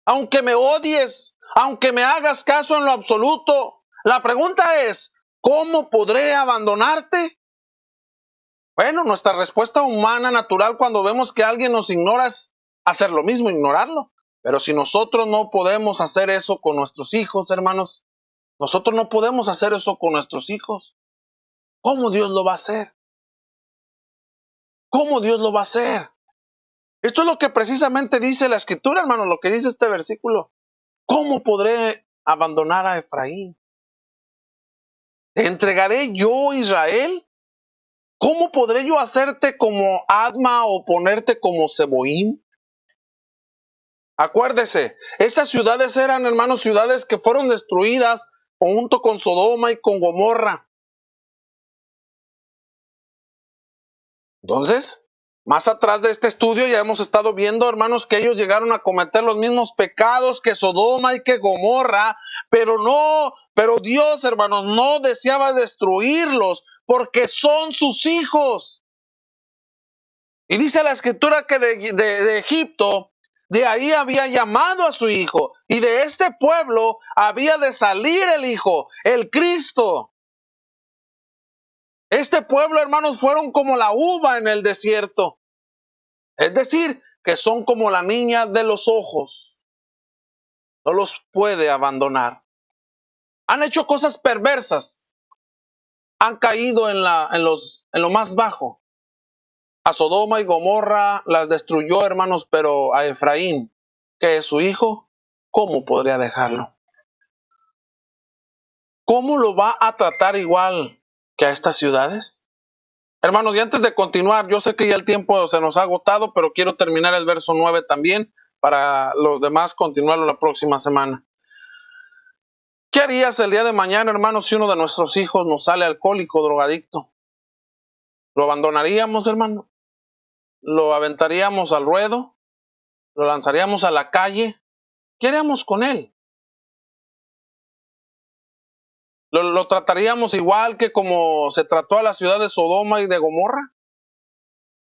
Speaker 2: aunque me odies, aunque me hagas caso en lo absoluto. La pregunta es, ¿cómo podré abandonarte? Bueno, nuestra respuesta humana natural cuando vemos que alguien nos ignora es hacer lo mismo, ignorarlo. Pero si nosotros no podemos hacer eso con nuestros hijos, hermanos, nosotros no podemos hacer eso con nuestros hijos. ¿Cómo Dios lo va a hacer? ¿Cómo Dios lo va a hacer? Esto es lo que precisamente dice la Escritura, hermano, lo que dice este versículo. ¿Cómo podré abandonar a Efraín? ¿Te entregaré yo, Israel? ¿Cómo podré yo hacerte como Adma o ponerte como Zeboim? Acuérdese, estas ciudades eran, hermanos, ciudades que fueron destruidas junto con Sodoma y con Gomorra. Entonces, más atrás de este estudio ya hemos estado viendo, hermanos, que ellos llegaron a cometer los mismos pecados que Sodoma y que Gomorra, pero Dios, hermanos, no deseaba destruirlos porque son sus hijos. Y dice la Escritura que de Egipto, de ahí había llamado a su hijo, y de este pueblo había de salir el Hijo, el Cristo. Este pueblo, hermanos, fueron como la uva en el desierto. Es decir, que son como la niña de los ojos. No los puede abandonar. Han hecho cosas perversas. Han caído en lo más bajo. A Sodoma y Gomorra las destruyó, hermanos, pero a Efraín, que es su hijo, ¿cómo podría dejarlo? ¿Cómo lo va a tratar igual que a estas ciudades? Hermanos, y antes de continuar, yo sé que ya el tiempo se nos ha agotado, pero quiero terminar el verso 9 también, para los demás continuarlo la próxima semana. ¿Qué harías el día de mañana, hermanos, si uno de nuestros hijos nos sale alcohólico, drogadicto? ¿Lo abandonaríamos, hermano? ¿Lo aventaríamos al ruedo? ¿Lo lanzaríamos a la calle? ¿Qué haríamos con él? ¿Lo trataríamos igual que como se trató a la ciudad de Sodoma y de Gomorra?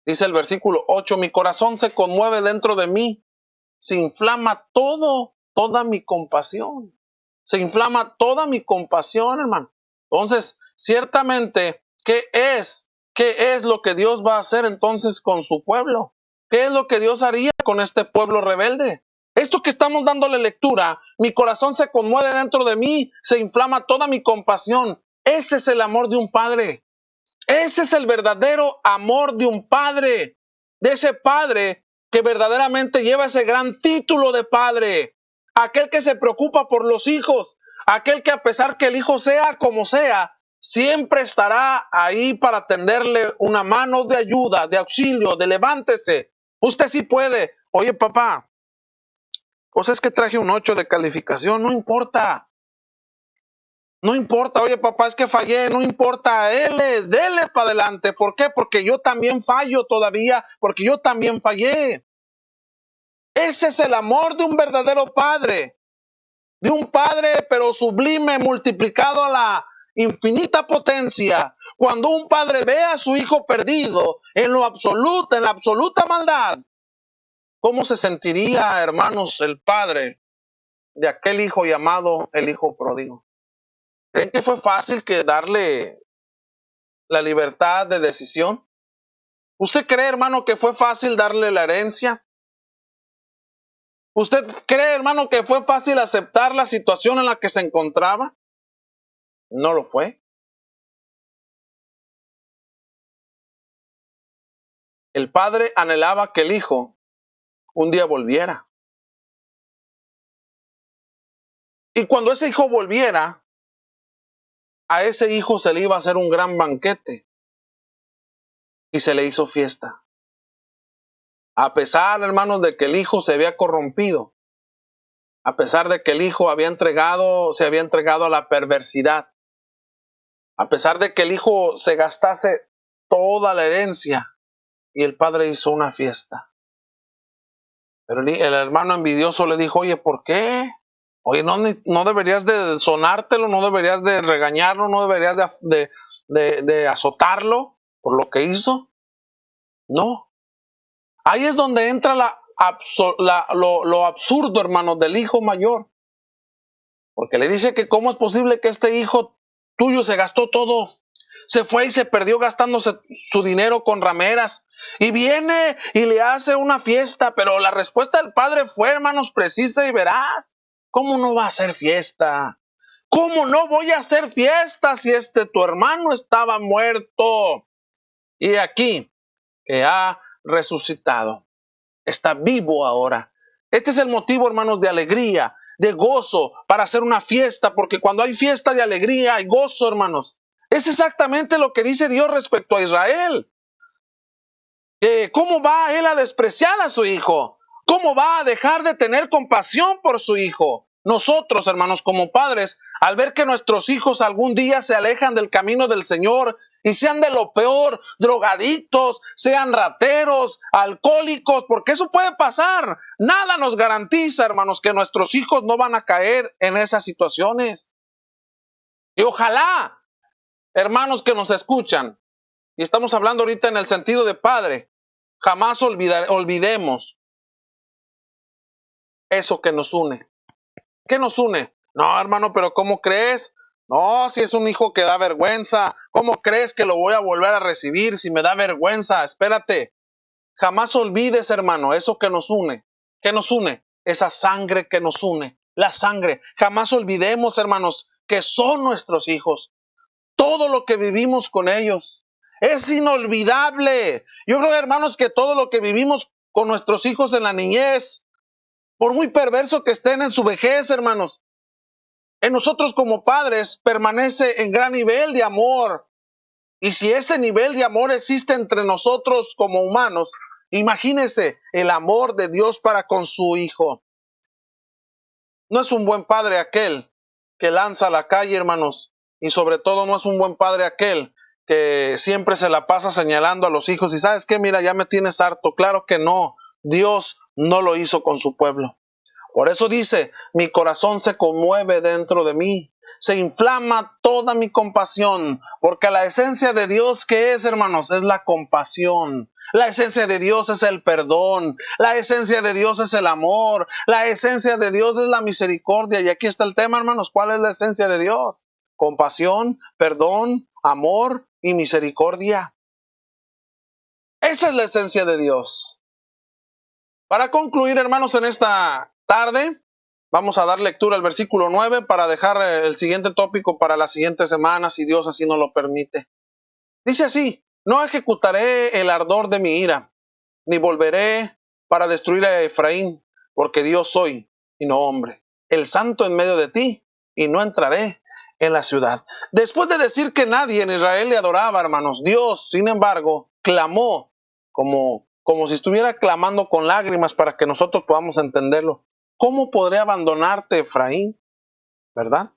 Speaker 2: Dice el versículo 8, mi corazón se conmueve dentro de mí, se inflama toda mi compasión. Se inflama toda mi compasión, hermano. Entonces, ciertamente, ¿qué es lo que Dios va a hacer entonces con su pueblo? ¿Qué es lo que Dios haría con este pueblo rebelde? Esto que estamos dándole lectura, mi corazón se conmueve dentro de mí, se inflama toda mi compasión. Ese es el amor de un padre. Ese es el verdadero amor de un padre. De ese padre que verdaderamente lleva ese gran título de padre. Aquel que se preocupa por los hijos. Aquel que a pesar que el hijo sea como sea, siempre estará ahí para tenderle una mano de ayuda, de auxilio, de levántese. Usted sí puede. Oye, papá, pues es que traje un 8 de calificación, no importa. No importa, oye papá, es que fallé, no importa, dele para adelante. ¿Por qué? Porque yo también fallo todavía, porque yo también fallé. Ese es el amor de un verdadero padre, de un padre pero sublime, multiplicado a la infinita potencia. Cuando un padre ve a su hijo perdido en lo absoluto, en la absoluta maldad, ¿cómo se sentiría, hermanos, el padre de aquel hijo llamado el hijo pródigo? ¿Creen que fue fácil que darle la libertad de decisión? ¿Usted cree, hermano, que fue fácil darle la herencia? ¿Usted cree, hermano, que fue fácil aceptar la situación en la que se encontraba? No lo fue. El padre anhelaba que el hijo un día volviera. Y cuando ese hijo volviera, a ese hijo se le iba a hacer un gran banquete y se le hizo fiesta. A pesar, hermanos, de que el hijo se había corrompido, a pesar de que el hijo se había entregado a la perversidad, a pesar de que el hijo se gastase toda la herencia y el padre hizo una fiesta. Pero el hermano envidioso le dijo, oye, ¿por qué? Oye, no deberías de sonártelo, no deberías de regañarlo, no deberías de azotarlo por lo que hizo. No. Ahí es donde entra lo absurdo, hermanos, del hijo mayor. Porque le dice que cómo es posible que este hijo tuyo se gastó todo. Se fue y se perdió gastándose su dinero con rameras. Y viene y le hace una fiesta. Pero la respuesta del padre fue, hermanos, precisa y veraz. ¿Cómo no va a hacer fiesta? ¿Cómo no voy a hacer fiesta si tu hermano estaba muerto? Y aquí, que ha resucitado. Está vivo ahora. Este es el motivo, hermanos, de alegría, de gozo, para hacer una fiesta, porque cuando hay fiesta de alegría, hay gozo, hermanos. Es exactamente lo que dice Dios respecto a Israel. ¿Cómo va él a despreciar a su hijo? ¿Cómo va a dejar de tener compasión por su hijo? Nosotros, hermanos, como padres, al ver que nuestros hijos algún día se alejan del camino del Señor y sean de lo peor, drogadictos, sean rateros, alcohólicos, porque eso puede pasar. Nada nos garantiza, hermanos, que nuestros hijos no van a caer en esas situaciones. Y ojalá, hermanos que nos escuchan, y estamos hablando ahorita en el sentido de padre, jamás olvidemos eso que nos une. ¿Qué nos une? No, hermano, pero ¿cómo crees? No, si es un hijo que da vergüenza, ¿cómo crees que lo voy a volver a recibir si me da vergüenza? Espérate. Jamás olvides, hermano, eso que nos une. ¿Qué nos une? Esa sangre que nos une. La sangre. Jamás olvidemos, hermanos, que son nuestros hijos. Todo lo que vivimos con ellos es inolvidable. Yo creo, hermanos, que todo lo que vivimos con nuestros hijos en la niñez, por muy perverso que estén en su vejez, hermanos, en nosotros como padres permanece en gran nivel de amor. Y si ese nivel de amor existe entre nosotros como humanos, imagínese el amor de Dios para con su hijo. No es un buen padre aquel que lanza a la calle, hermanos, y sobre todo no es un buen padre aquel que siempre se la pasa señalando a los hijos y ¿sabes qué? Mira, ya me tienes harto. Claro que no. Dios no lo hizo con su pueblo. Por eso dice, mi corazón se conmueve dentro de mí, se inflama toda mi compasión, porque la esencia de Dios, ¿qué es, hermanos? Es la compasión. La esencia de Dios es el perdón, la esencia de Dios es el amor, la esencia de Dios es la misericordia. Y aquí está el tema, hermanos, ¿cuál es la esencia de Dios? Compasión, perdón, amor y misericordia. Esa es la esencia de Dios. Para concluir, hermanos, en esta tarde, vamos a dar lectura al versículo 9 para dejar el siguiente tópico para la siguiente semana, si Dios así nos lo permite. Dice así, no ejecutaré el ardor de mi ira, ni volveré para destruir a Efraín, porque Dios soy y no hombre, el santo en medio de ti, y no entraré en la ciudad. Después de decir que nadie en Israel le adoraba, hermanos, Dios, sin embargo, clamó como si estuviera clamando con lágrimas para que nosotros podamos entenderlo. ¿Cómo podré abandonarte, Efraín? ¿Verdad?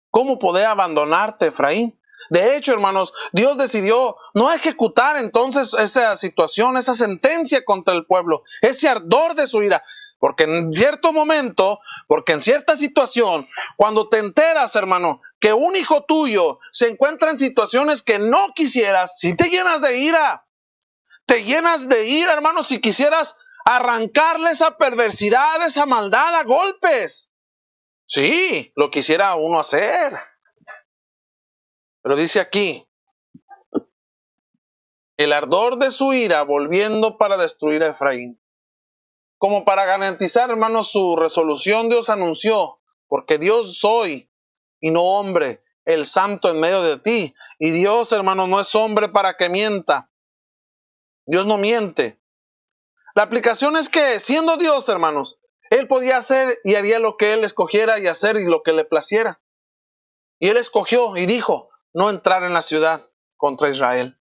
Speaker 2: ¿Cómo podía abandonarte, Efraín? De hecho, hermanos, Dios decidió no ejecutar entonces esa situación, esa sentencia contra el pueblo, ese ardor de su ira. Porque en cierto momento, porque en cierta situación, cuando te enteras, hermano, que un hijo tuyo se encuentra en situaciones que no quisieras, si te llenas de ira. Te llenas de ira, hermano, si quisieras arrancarle esa perversidad, esa maldad a golpes. Sí, lo quisiera uno hacer. Pero dice aquí, el ardor de su ira volviendo para destruir a Efraín. Como para garantizar, hermano, su resolución, Dios anunció, porque Dios soy y no hombre, el santo en medio de ti. Y Dios, hermano, no es hombre para que mienta. Dios no miente. La aplicación es que, siendo Dios, hermanos, Él podía hacer y haría lo que Él escogiera y hacer y lo que le placiera. Y Él escogió y dijo, no entrar en la ciudad contra Israel.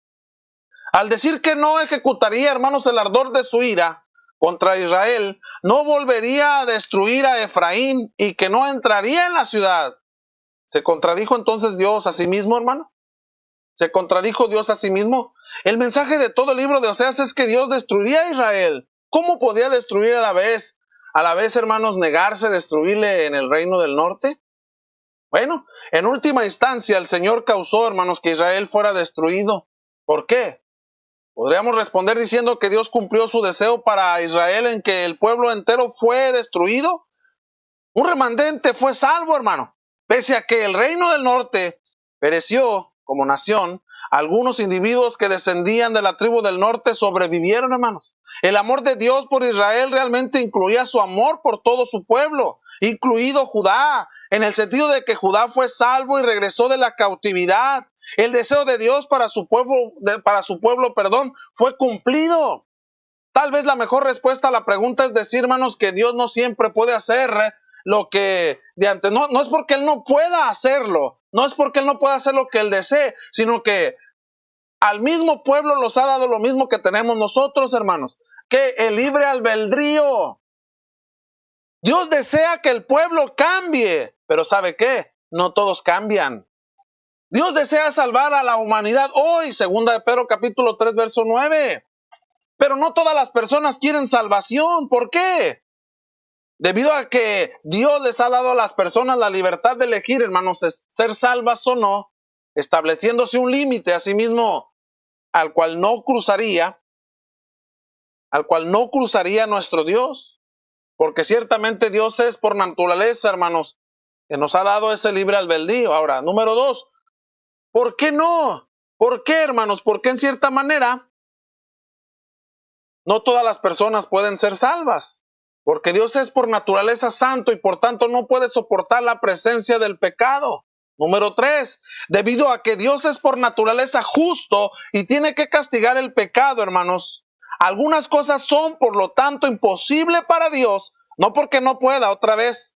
Speaker 2: Al decir que no ejecutaría, hermanos, el ardor de su ira contra Israel, no volvería a destruir a Efraín y que no entraría en la ciudad. ¿Se contradijo entonces Dios a sí mismo, hermano? ¿Se contradijo Dios a sí mismo? El mensaje de todo el libro de Oseas es que Dios destruiría a Israel. ¿Cómo podía destruir a la vez, hermanos, negarse, destruirle en el reino del norte? Bueno, en última instancia el Señor causó, hermanos, que Israel fuera destruido. ¿Por qué? Podríamos responder diciendo que Dios cumplió su deseo para Israel en que el pueblo entero fue destruido. Un remanente fue salvo, hermano. Pese a que el reino del norte pereció como nación, algunos individuos que descendían de la tribu del norte sobrevivieron, hermanos. El amor de Dios por Israel realmente incluía su amor por todo su pueblo, incluido Judá, en el sentido de que Judá fue salvo y regresó de la cautividad. El deseo de Dios para su pueblo, fue cumplido. Tal vez la mejor respuesta a la pregunta es decir, hermanos, que Dios no siempre puede hacer lo que de antes. No es porque Él no pueda hacerlo, no es porque Él no pueda hacer lo que Él desee, sino que al mismo pueblo los ha dado lo mismo que tenemos nosotros, hermanos, que el libre albedrío. Dios desea que el pueblo cambie, pero ¿sabe qué? No todos cambian. Dios desea salvar a la humanidad hoy, segunda de Pedro capítulo 3, verso 9. Pero no todas las personas quieren salvación. ¿Por qué? Debido a que Dios les ha dado a las personas la libertad de elegir, hermanos, ser salvas o no, estableciéndose un límite a sí mismo al cual no cruzaría nuestro Dios. Porque ciertamente Dios es por naturaleza, hermanos, que nos ha dado ese libre albedrío. Ahora, número 2, ¿por qué no? ¿Por qué, hermanos? Porque en cierta manera no todas las personas pueden ser salvas. Porque Dios es por naturaleza santo y por tanto no puede soportar la presencia del pecado. Número 3, debido a que Dios es por naturaleza justo y tiene que castigar el pecado, hermanos. Algunas cosas son, por lo tanto, imposibles para Dios, no porque no pueda otra vez,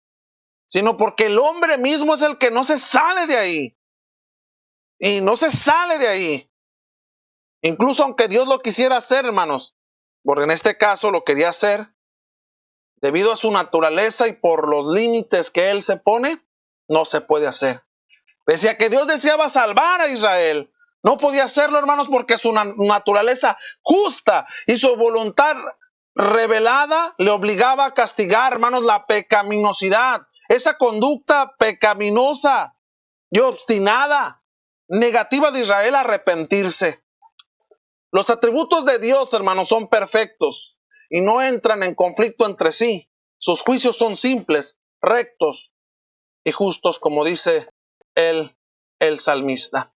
Speaker 2: sino porque el hombre mismo es el que no se sale de ahí. Y no se sale de ahí. Incluso aunque Dios lo quisiera hacer, hermanos, porque en este caso lo quería hacer, debido a su naturaleza y por los límites que Él se pone, no se puede hacer. Pese a que Dios deseaba salvar a Israel, no podía hacerlo, hermanos, porque su naturaleza justa y su voluntad revelada le obligaba a castigar, hermanos, la pecaminosidad, esa conducta pecaminosa y obstinada, negativa de Israel a arrepentirse. Los atributos de Dios, hermanos, son perfectos y no entran en conflicto entre sí. Sus juicios son simples, rectos y justos, como dice el salmista.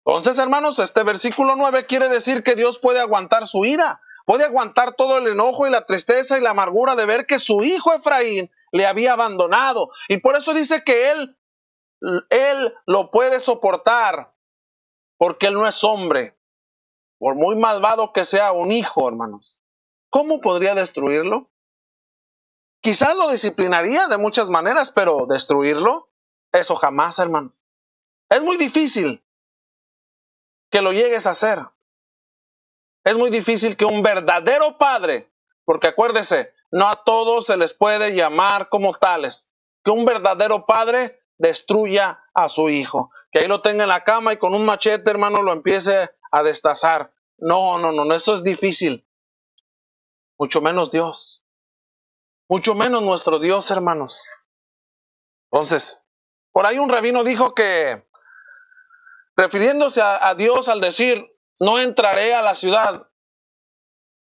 Speaker 2: Entonces, hermanos, este versículo 9 quiere decir que Dios puede aguantar su ira, puede aguantar todo el enojo y la tristeza y la amargura de ver que su hijo Efraín le había abandonado. Y por eso dice que él lo puede soportar, porque Él no es hombre. Por muy malvado que sea un hijo, hermanos, ¿cómo podría destruirlo? Quizás lo disciplinaría de muchas maneras, pero destruirlo, eso jamás, hermanos. Es muy difícil que lo llegues a hacer. Es muy difícil que un verdadero padre, porque acuérdese, no a todos se les puede llamar como tales, que un verdadero padre destruya a su hijo. Que ahí lo tenga en la cama y con un machete, hermano, lo empiece a destazar. No, eso es difícil. Mucho menos Dios. Mucho menos nuestro Dios, hermanos. Entonces, por ahí un rabino dijo que, refiriéndose a Dios al decir, no entraré a la ciudad.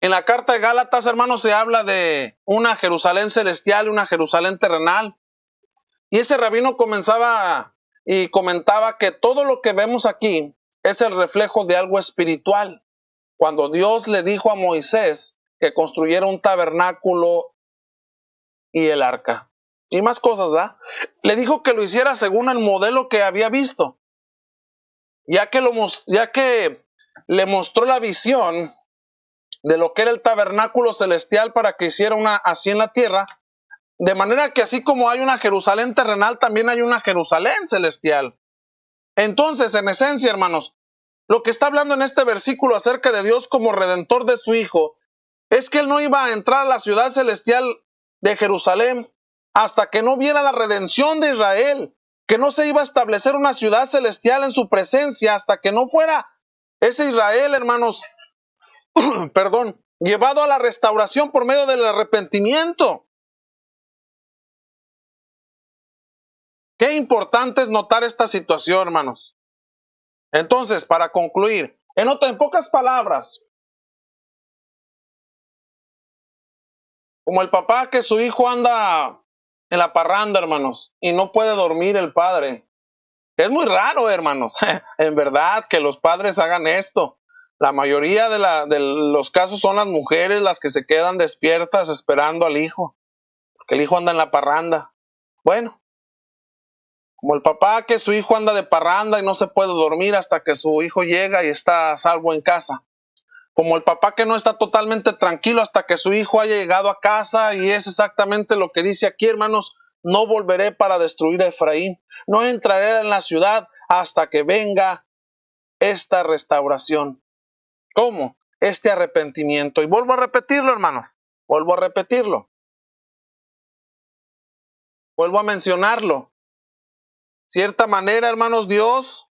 Speaker 2: En la carta de Gálatas, hermanos, se habla de una Jerusalén celestial y una Jerusalén terrenal. Y ese rabino comenzaba y comentaba que todo lo que vemos aquí es el reflejo de algo espiritual. Cuando Dios le dijo a Moisés que construyera un tabernáculo y el arca. Y más cosas, ¿verdad? Le dijo que lo hiciera según el modelo que había visto. Ya que le mostró la visión de lo que era el tabernáculo celestial para que hiciera una así en la tierra, de manera que así como hay una Jerusalén terrenal, también hay una Jerusalén celestial. Entonces, en esencia, hermanos, lo que está hablando en este versículo acerca de Dios como redentor de su Hijo, es que Él no iba a entrar a la ciudad celestial de Jerusalén hasta que no viera la redención de Israel, que no se iba a establecer una ciudad celestial en su presencia hasta que no fuera ese Israel, hermanos, perdón, llevado a la restauración por medio del arrepentimiento. Qué importante es notar esta situación, hermanos. Entonces, para concluir, en pocas palabras, como el papá que su hijo anda en la parranda, hermanos, y no puede dormir el padre. Es muy raro, hermanos, en verdad, que los padres hagan esto. La mayoría de los casos son las mujeres las que se quedan despiertas esperando al hijo, porque el hijo anda en la parranda. Bueno, como el papá que su hijo anda de parranda y no se puede dormir hasta que su hijo llega y está a salvo en casa. Como el papá que no está totalmente tranquilo hasta que su hijo haya llegado a casa, y es exactamente lo que dice aquí, hermanos: no volveré para destruir a Efraín, no entraré en la ciudad hasta que venga esta restauración. ¿Cómo? Este arrepentimiento. Y vuelvo a repetirlo, hermanos, vuelvo a repetirlo, vuelvo a mencionarlo. Cierta manera, hermanos, Dios,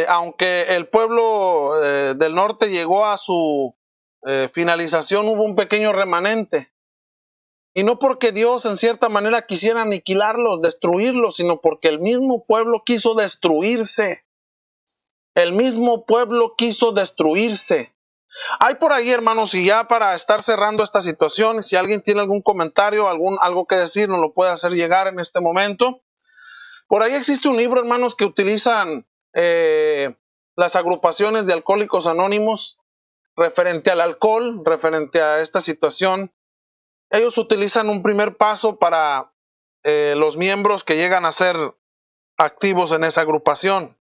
Speaker 2: aunque el pueblo del norte llegó a su finalización, hubo un pequeño remanente. Y no porque Dios en cierta manera quisiera aniquilarlos, destruirlos, sino porque el mismo pueblo quiso destruirse. El mismo pueblo quiso destruirse. Hay por ahí, hermanos, y ya para estar cerrando esta situación, si alguien tiene algún comentario, algo que decir, nos lo puede hacer llegar en este momento. Por ahí existe un libro, hermanos, que utilizan las agrupaciones de alcohólicos anónimos referente al alcohol, referente a esta situación. Ellos utilizan un primer paso para los miembros que llegan a ser activos en esa agrupación.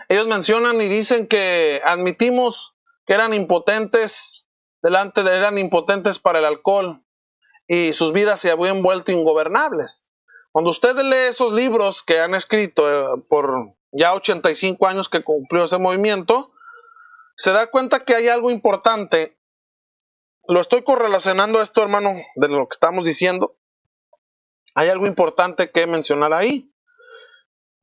Speaker 2: Ellos mencionan y dicen que admitimos que eran impotentes para el alcohol y sus vidas se habían vuelto ingobernables. Cuando usted lee esos libros que han escrito por ya 85 años que cumplió ese movimiento, se da cuenta que hay algo importante. Lo estoy correlacionando esto, hermano, de lo que estamos diciendo. Hay algo importante que mencionar ahí.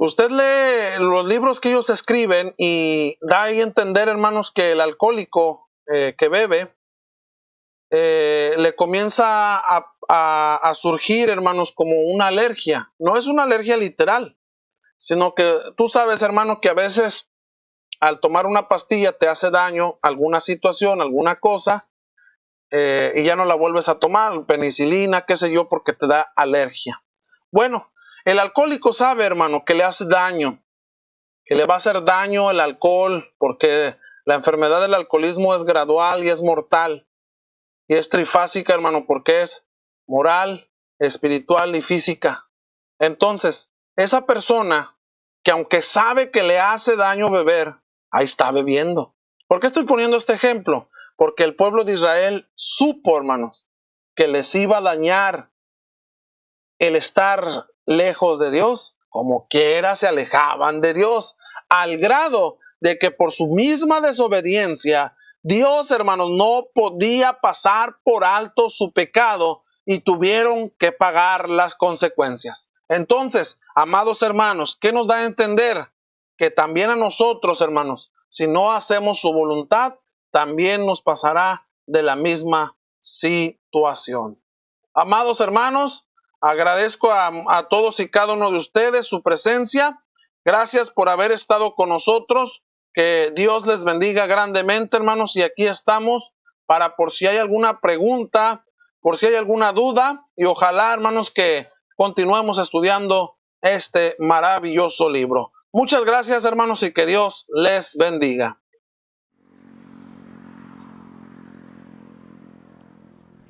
Speaker 2: Usted lee los libros que ellos escriben y da ahí a entender, hermanos, que el alcohólico que bebe le comienza a surgir, hermanos, como una alergia. No es una alergia literal, sino que tú sabes, hermano, que a veces al tomar una pastilla te hace daño alguna situación, alguna cosa, y ya no la vuelves a tomar, penicilina, qué sé yo, porque te da alergia. Bueno, el alcohólico sabe, hermano, que le hace daño, que le va a hacer daño el alcohol, porque la enfermedad del alcoholismo es gradual y es mortal. Y es trifásica, hermano, porque es moral, espiritual y física. Entonces, esa persona que aunque sabe que le hace daño beber, ahí está bebiendo. ¿Por qué estoy poniendo este ejemplo? Porque el pueblo de Israel supo, hermanos, que les iba a dañar el estar lejos de Dios. Como quiera se alejaban de Dios, al grado de que por su misma desobediencia, Dios, hermanos, no podía pasar por alto su pecado y tuvieron que pagar las consecuencias. Entonces, amados hermanos, ¿qué nos da a entender? Que también a nosotros, hermanos, si no hacemos su voluntad, también nos pasará de la misma situación. Amados hermanos, agradezco a todos y cada uno de ustedes su presencia. Gracias por haber estado con nosotros. Que Dios les bendiga grandemente, hermanos. Y aquí estamos para por si hay alguna pregunta, por si hay alguna duda. Y ojalá, hermanos, que continuemos estudiando este maravilloso libro. Muchas gracias, hermanos, y que Dios les bendiga.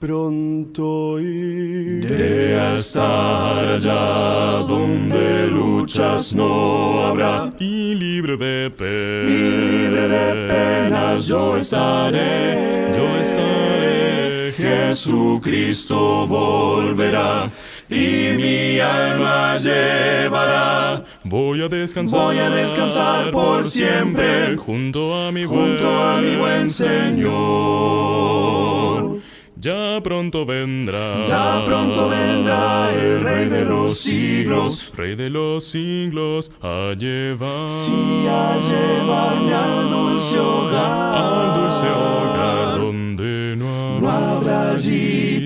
Speaker 1: Pronto iré a estar allá donde luchas no habrá, y libre de penas yo estaré. Jesucristo volverá y mi alma llevará. Voy a descansar por siempre junto a mi buen Señor. Ya pronto vendrá el Rey de los siglos, a llevarme al dulce hogar, donde no habrá allí